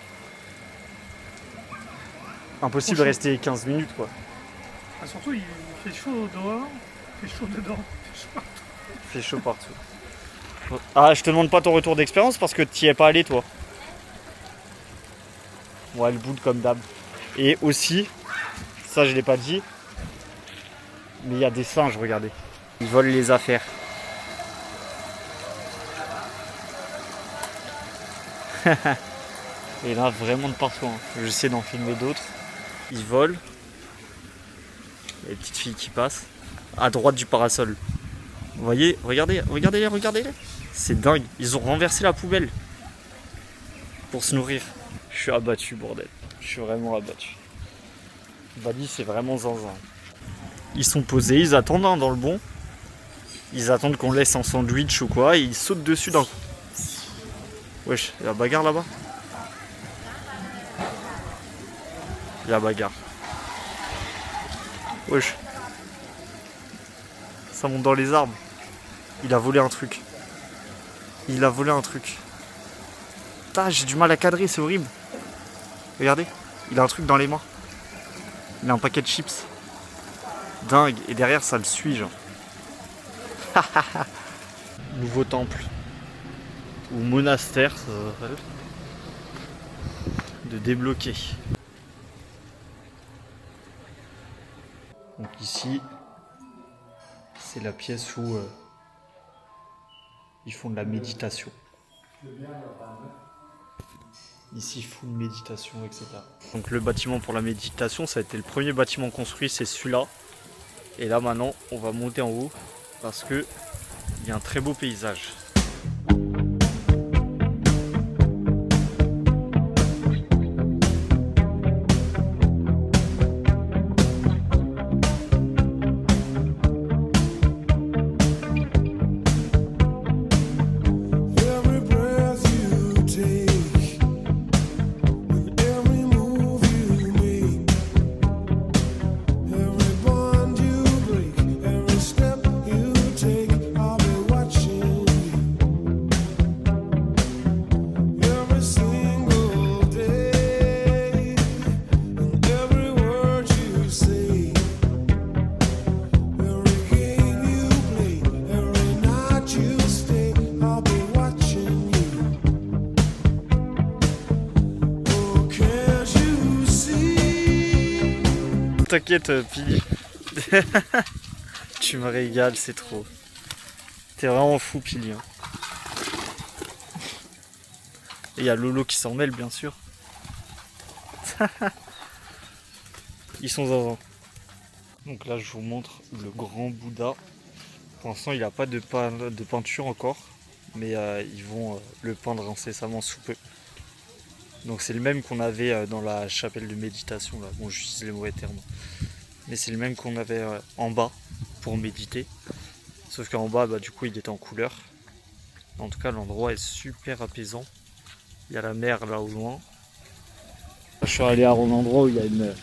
A: Impossible de rester 15 minutes quoi.
D: Ah, surtout, il fait chaud dehors, il fait chaud dedans, il fait chaud partout.
A: Il fait chaud partout. Ah, je te demande pas ton retour d'expérience parce que t'y es pas allé toi. Ouais, elle boude comme d'hab. Et aussi, ça je l'ai pas dit, mais il y a des singes, regardez. Ils volent les affaires. Et là, vraiment de partout. Hein. J'essaie d'en filmer d'autres. Ils volent. Il y a des petites filles qui passent. À droite du parasol. Vous voyez, regardez, regardez-les, regardez-les. C'est dingue. Ils ont renversé la poubelle. Pour se nourrir. Je suis abattu, bordel. Je suis vraiment abattu. Bali, c'est vraiment zinzin. Ils sont posés, ils attendent hein, dans le bon. Ils attendent qu'on laisse un sandwich ou quoi. Et ils sautent dessus d'un coup. Wesh, il y a la bagarre là-bas. Il y a la bagarre. Wesh. Ça monte dans les arbres. Il a volé un truc. Il a volé un truc. Putain, j'ai du mal à cadrer, c'est horrible. Regardez, il a un truc dans les mains. Il a un paquet de chips. Dingue. Et derrière, ça le suit, genre. Nouveau temple. Ou monastère, ça s'appelle. De débloquer. Donc ici, c'est la pièce où ils font de la méditation. Ici, full méditation, etc. Donc le bâtiment pour la méditation, ça a été le premier bâtiment construit, c'est celui-là. Et là maintenant, on va monter en haut parce que il y a un très beau paysage. T'inquiète, Pili. Tu me régales, c'est trop. T'es vraiment fou, Pili. Hein. Et il y a Lolo qui s'en mêle, bien sûr. Ils sont zinzin. Donc là, je vous montre le grand Bouddha. Pour l'instant, il n'a pas de peinture encore. Mais ils vont le peindre incessamment sous peu. Donc c'est le même qu'on avait dans la chapelle de méditation. Là. Bon, j'utilise les mauvais termes. Mais c'est le même qu'on avait en bas pour méditer. Sauf qu'en bas, du coup, il était en couleur. En tout cas, l'endroit est super apaisant. Il y a la mer là au loin. Je suis allé à un endroit où il y a une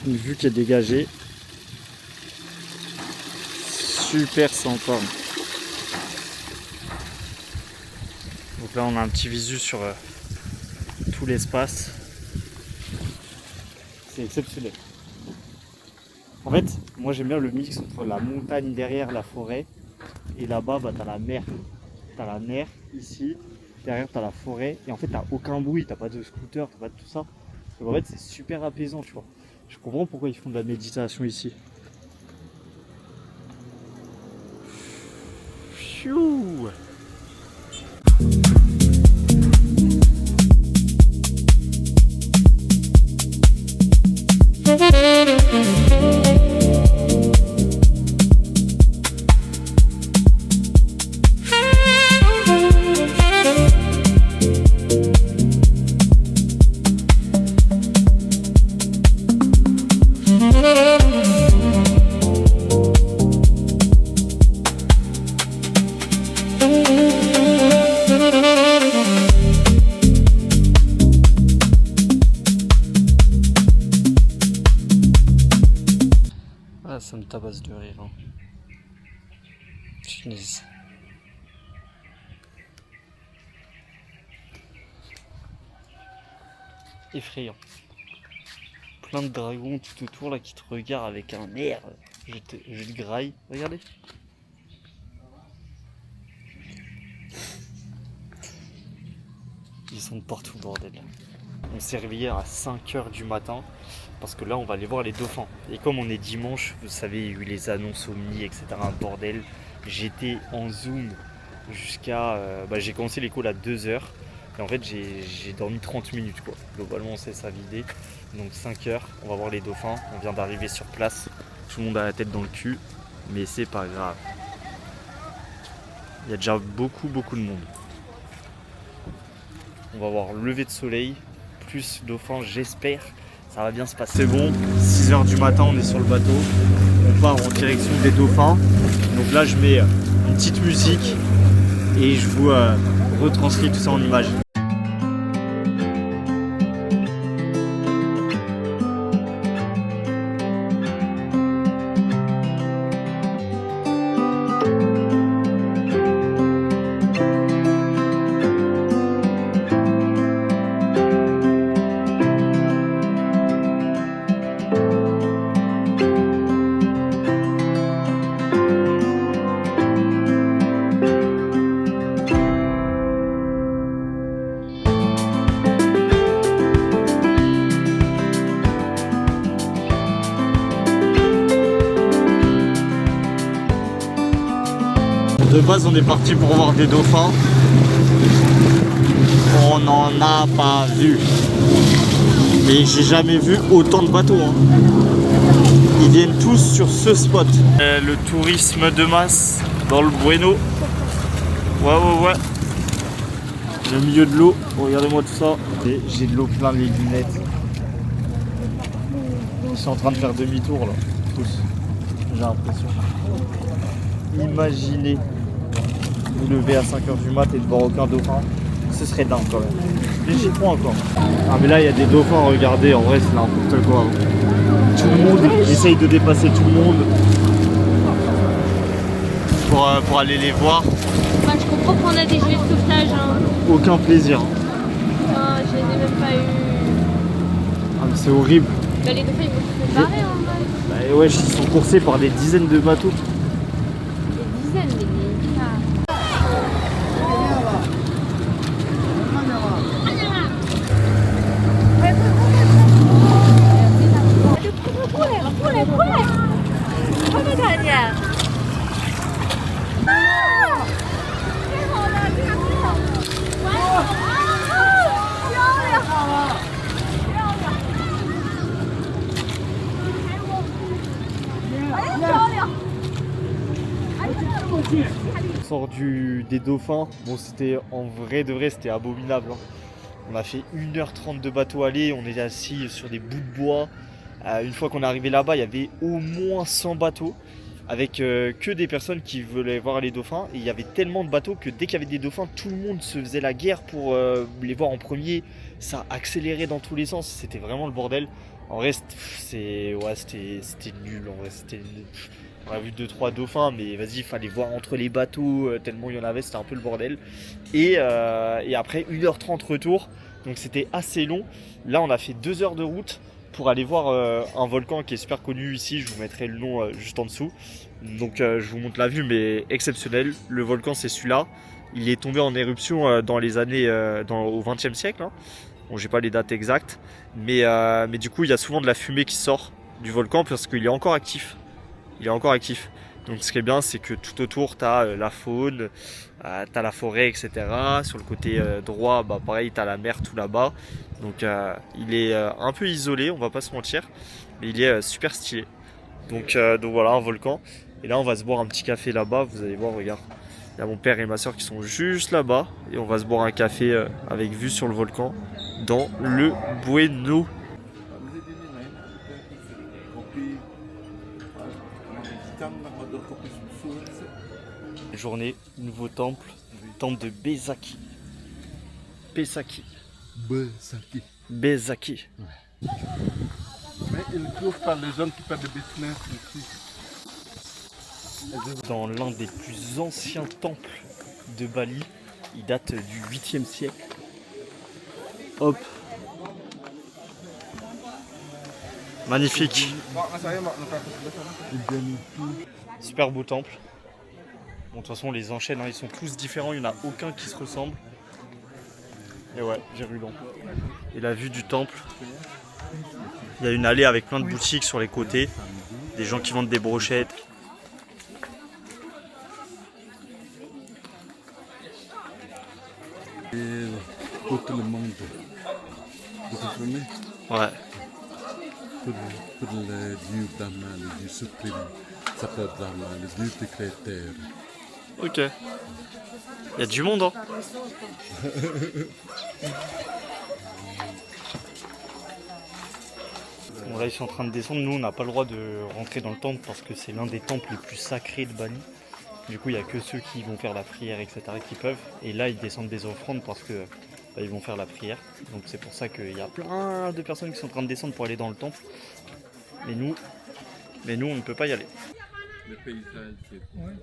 A: vue qui est dégagée. Super sympa. Donc là, on a un petit visu sur tout l'espace. C'est exceptionnel. En fait, moi j'aime bien le mix entre la montagne derrière la forêt et là-bas t'as la mer. T'as la mer ici, derrière t'as la forêt et en fait t'as aucun bruit, t'as pas de scooter, t'as pas de tout ça. Donc en fait c'est super apaisant, tu vois. Je comprends pourquoi ils font de la méditation ici. Pfiou. Ah, ça me tabasse de rire. Hein. Punaise. Effrayant. plein de dragons tout autour là qui te regardent avec un air. Je te graille. Regardez. Ils sont de partout, bordel. On s'est réveillé à 5h du matin parce que là on va aller voir les dauphins. Et comme on est dimanche, vous savez, il y a eu les annonces Omni, etc. Un bordel. J'étais en zoom jusqu'à... j'ai commencé l'école à 2h. Et en fait j'ai dormi 30 minutes quoi. Globalement on s'est vidé. Donc 5h, on va voir les dauphins. On vient d'arriver sur place. Tout le monde a la tête dans le cul. Mais c'est pas grave. Il y a déjà beaucoup de monde. On va voir lever de soleil, plus dauphins, j'espère. Ça va bien se passer. C'est bon, 6h du matin, on est sur le bateau. On part en direction des dauphins. Donc là, je mets une petite musique et je vous retranscris tout ça en images. De base, on est parti pour voir des dauphins. On n'en a pas vu. Mais j'ai jamais vu autant de bateaux. Hein. Ils viennent tous sur ce spot. Le tourisme de masse dans le Bueno. Ouais. Le milieu de l'eau. Regardez-moi tout ça. Et j'ai de l'eau plein les lunettes. Ils sont en train de faire demi-tour là. Tous. J'ai l'impression. Imaginez vous lever à 5h du mat et de voir aucun dauphin, ce serait dingue quand même. Mais j'y crois encore. Ah mais là il y a des dauphins, regardez, en vrai c'est n'importe quoi. Tout le monde essaye de dépasser tout le monde pour aller les voir.
F: Bah, je comprends qu'on a des gilets de sauvetage. Hein.
A: Aucun plaisir.
F: Enfin, je n'ai même pas eu.
A: Ah mais c'est horrible.
F: Bah, les dauphins ils vont se barrer en mode.
A: Bah ouais, ils sont coursés par des dizaines de bateaux.
F: Des dizaines, mais des...
A: On sort des dauphins, bon c'était en vrai de vrai c'était abominable. Hein. On a fait 1h30 de bateau aller, on est assis sur des bouts de bois. Une fois qu'on est arrivé là-bas, il y avait au moins 100 bateaux avec que des personnes qui voulaient voir les dauphins. Et il y avait tellement de bateaux que dès qu'il y avait des dauphins, tout le monde se faisait la guerre pour les voir en premier. Ça accélérait dans tous les sens, c'était vraiment le bordel. En vrai, c'était nul. En vrai, c'était nul. On a vu 2-3 dauphins, mais vas-y, il fallait voir entre les bateaux, tellement il y en avait, c'était un peu le bordel. Et après 1h30 retour, donc c'était assez long. Là, on a fait 2 heures de route pour aller voir un volcan qui est super connu ici. Je vous mettrai le nom juste en dessous. Donc je vous montre la vue, mais exceptionnelle. Le volcan, c'est celui-là. Il est tombé en éruption dans les années, au XXe siècle. Hein. Bon, j'ai pas les dates exactes, mais du coup, il y a souvent de la fumée qui sort du volcan parce qu'il est encore actif. Donc ce qui est bien, c'est que tout autour, tu as la faune, tu as la forêt, etc. Sur le côté droit, bah, pareil, tu as la mer tout là-bas. Donc il est un peu isolé, on va pas se mentir, mais il est super stylé. Donc voilà, un volcan. Et là, on va se boire un petit café là-bas. Vous allez voir, regarde. Il y a mon père et ma soeur qui sont juste là-bas. Et on va se boire un café avec vue sur le volcan dans le Bueno. Journée, nouveau temple, temple de Bezaki. Bezaki.
B: Ouais. Mais ils ne trouvent pas les gens qui font des business ici.
A: Dans l'un des plus anciens temples de Bali, il date du 8e siècle. Hop. Magnifique. Super beau temple. Bon, de toute façon, on les enchaîne, hein. Ils sont tous différents, il n'y en a aucun qui se ressemble. Et ouais, Jérusalem. Et la vue du temple. Il y a une allée avec plein de boutiques sur les côtés. Des gens qui vendent des brochettes.
B: Et pour tout le monde. Vous comprenez?
A: Ouais.
B: Pour le Dieu Brahma, le Dieu suprême, s'appelle Brahma, le Dieu du créateur.
A: Ok. Il y a du monde, hein. Bon, là, ils sont en train de descendre. Nous, on n'a pas le droit de rentrer dans le temple parce que c'est l'un des temples les plus sacrés de Bali. Du coup, il n'y a que ceux qui vont faire la prière, etc. qui peuvent. Et là, ils descendent des offrandes parce que ils vont faire la prière. Donc c'est pour ça qu'il y a plein de personnes qui sont en train de descendre pour aller dans le temple. Mais nous, on ne peut pas y aller.
B: Le paysage, c'est...
D: Ouais.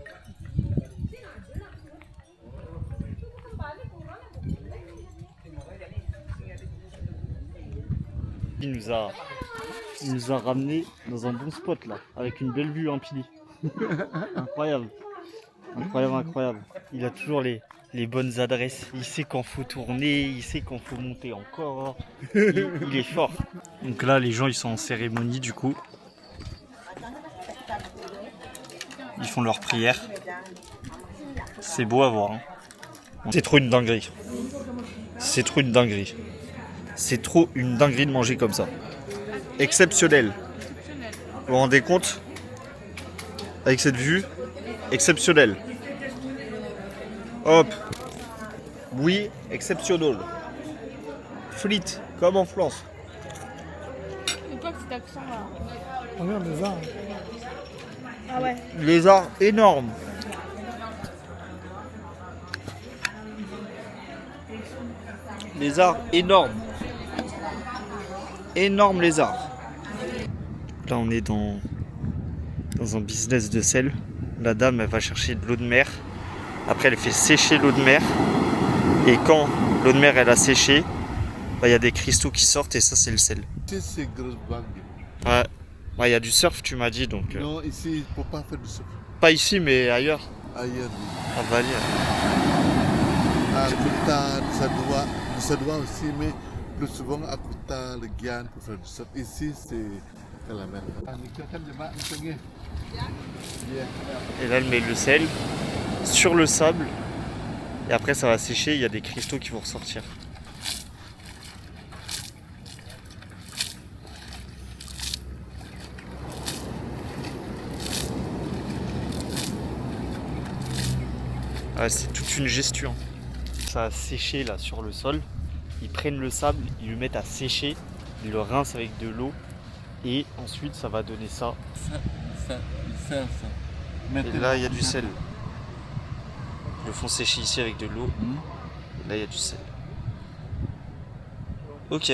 A: Il nous a ramené dans un bon spot là, avec une belle vue, hein, Pili. Incroyable. Incroyable. Il a toujours les bonnes adresses. Il sait quand faut tourner, il sait quand faut monter encore. Il est fort. Donc là, les gens, ils sont en cérémonie du coup. Ils font leur prière. C'est beau à voir. Hein. C'est trop une dinguerie. C'est trop une dinguerie de manger comme ça. Exceptionnel. Vous vous rendez compte? Avec cette vue, exceptionnel. Hop. Oui, exceptionnel. Frites, comme en France.
F: C'est quoi que cet accent là?
D: Regarde les arbres.
F: Ah ouais.
A: Lézard énorme. Lézard énorme. Énorme lézard. Là on est dans un business de sel. La dame elle va chercher de l'eau de mer. Après elle fait sécher l'eau de mer. Et quand l'eau de mer elle a séché, il y a des cristaux qui sortent et ça c'est le sel.
B: Ici c'est grosse vague.
A: Ouais. Il y a du surf tu m'as dit donc.
B: Non, ici il ne faut pas faire du surf.
A: Pas ici mais ailleurs.
B: Ailleurs.
A: À Bali.
B: À Kuta, ça doit aussi, mais plus souvent à Kuta, le Guyane pour faire du surf. Ici c'est la mer.
A: Et là elle met le sel sur le sable. Et après ça va sécher, il y a des cristaux qui vont ressortir. Ah, c'est toute une gestion. Ça a séché là sur le sol. Ils prennent le sable, ils le mettent à sécher, ils le rincent avec de l'eau et ensuite ça va donner ça. Et là il y a du sel. Ils le font sécher ici avec de l'eau. Et là il y a du sel. Ok.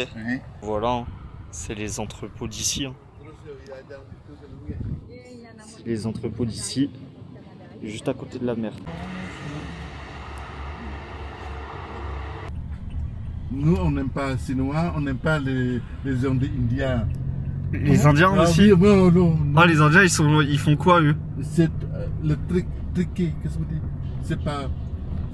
A: Voilà, hein. C'est les entrepôts d'ici. Hein. C'est les entrepôts d'ici, juste à côté de la mer.
B: Nous, on n'aime pas les Chinois, on n'aime pas les Indiens.
A: Les Indiens aussi?
B: Non.
A: Ah, les Indiens, ils font quoi, eux?
B: C'est le triqué, qu'est-ce que vous dites?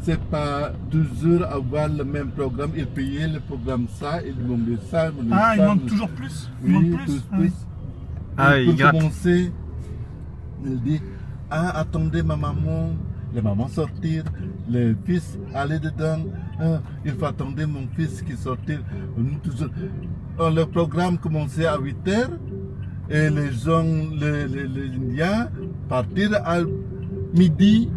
B: C'est pas toujours avoir le même programme. Ils payaient le programme ça, ils demandaient ça.
D: Ils demandent toujours plus.
B: Oui, plus.
A: Ah, ils grattent.
B: Pour commencer, il dit, attendez ma maman. Les mamans sortir, les fils aller dedans. Il faut attendre mon fils qui sortir. Le programme commençait à 8h et les gens, les Indiens, partir à midi.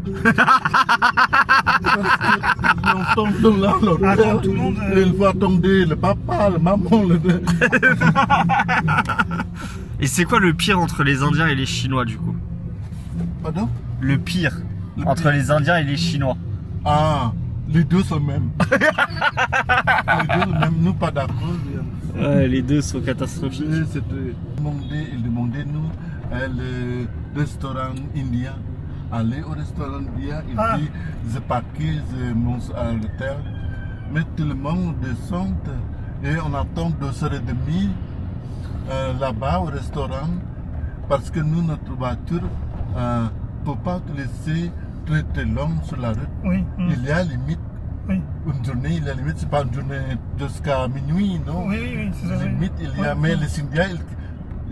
D: Tout le monde.
B: Il faut attendre le papa, la maman.
A: Et c'est quoi le pire entre les Indiens et les Chinois du coup?
B: Pardon?
A: Le pire entre les Indiens et les Chinois.
B: Ah, les deux sont mêmes. Les deux sont mêmes, nous pas d'accord.
A: Ouais, les deux sont catastrophiques.
B: Ils demandaient nous le restaurant indien. Aller au restaurant indien, il dit je parquais, je mange à l'hôtel. Mais tout le monde descend et on attend 2h30. là-bas au restaurant parce que nous, notre voiture ne peut pas te laisser très très long sur la route.
D: Oui.
B: Il y a limite.
D: Oui.
B: Une journée, il y a limite, c'est pas une journée jusqu'à minuit, non?
D: Oui, c'est ça.
B: Limite, il y a, mais les Indiens,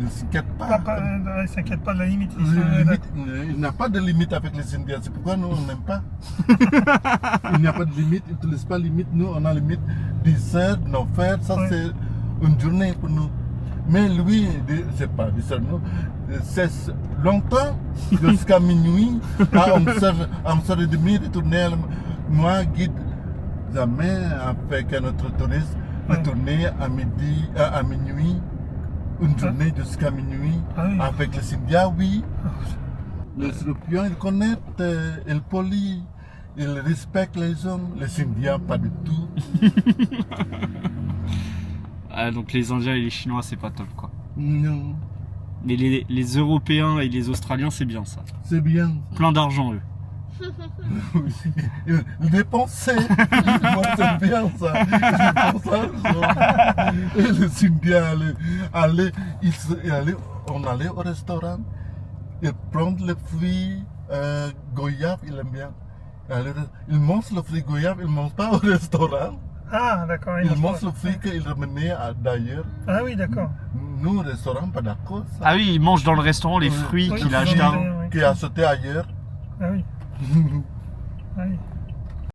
B: ils ne s'inquiètent pas.
D: Ils ne s'inquiètent pas de la limite.
B: Il n'y a pas de limite avec les Indiens, c'est pourquoi nous on n'aime pas. Il n'y a pas de limite, ils ne utilisent pas de limite, nous on a limite 10 heures, 9 heures, ça c'est une journée pour nous. Mais lui, c'est pas 10 heures, non, c'est longtemps, jusqu'à minuit, à 11h30, retourner, moi guide jamais avec un autre touriste, retourner à minuit. Une journée jusqu'à minuit. Avec les Indiens, oui. Les Européens, ils connaissent, ils polient, ils respectent les hommes. Les Indiens, pas du tout.
A: Ah, donc les Indiens et les Chinois, c'est pas top quoi.
B: Non,
A: Mais les Européens et les Australiens, c'est bien ça.
B: c'est bien.
A: Plein d'argent eux.
B: Ils dépensaient. Moi, c'est bien ça. Ils dépensaient. Et les Indiens on allait au restaurant. Ils prennent les fruits goyave, ils aiment bien. Ils mangent le fruit goyave, ils ne mangent pas au restaurant.
D: Ah, d'accord.
B: Ils mangent le fruit qu'ils ramenaient d'ailleurs.
D: Ah oui, d'accord.
B: Nous, au restaurant, pas d'accord. Ça.
A: Ah oui, ils mangent dans le restaurant les fruits qu'il a achetés avant.
B: Qui a acheté ailleurs.
D: Ah oui. Ah oui.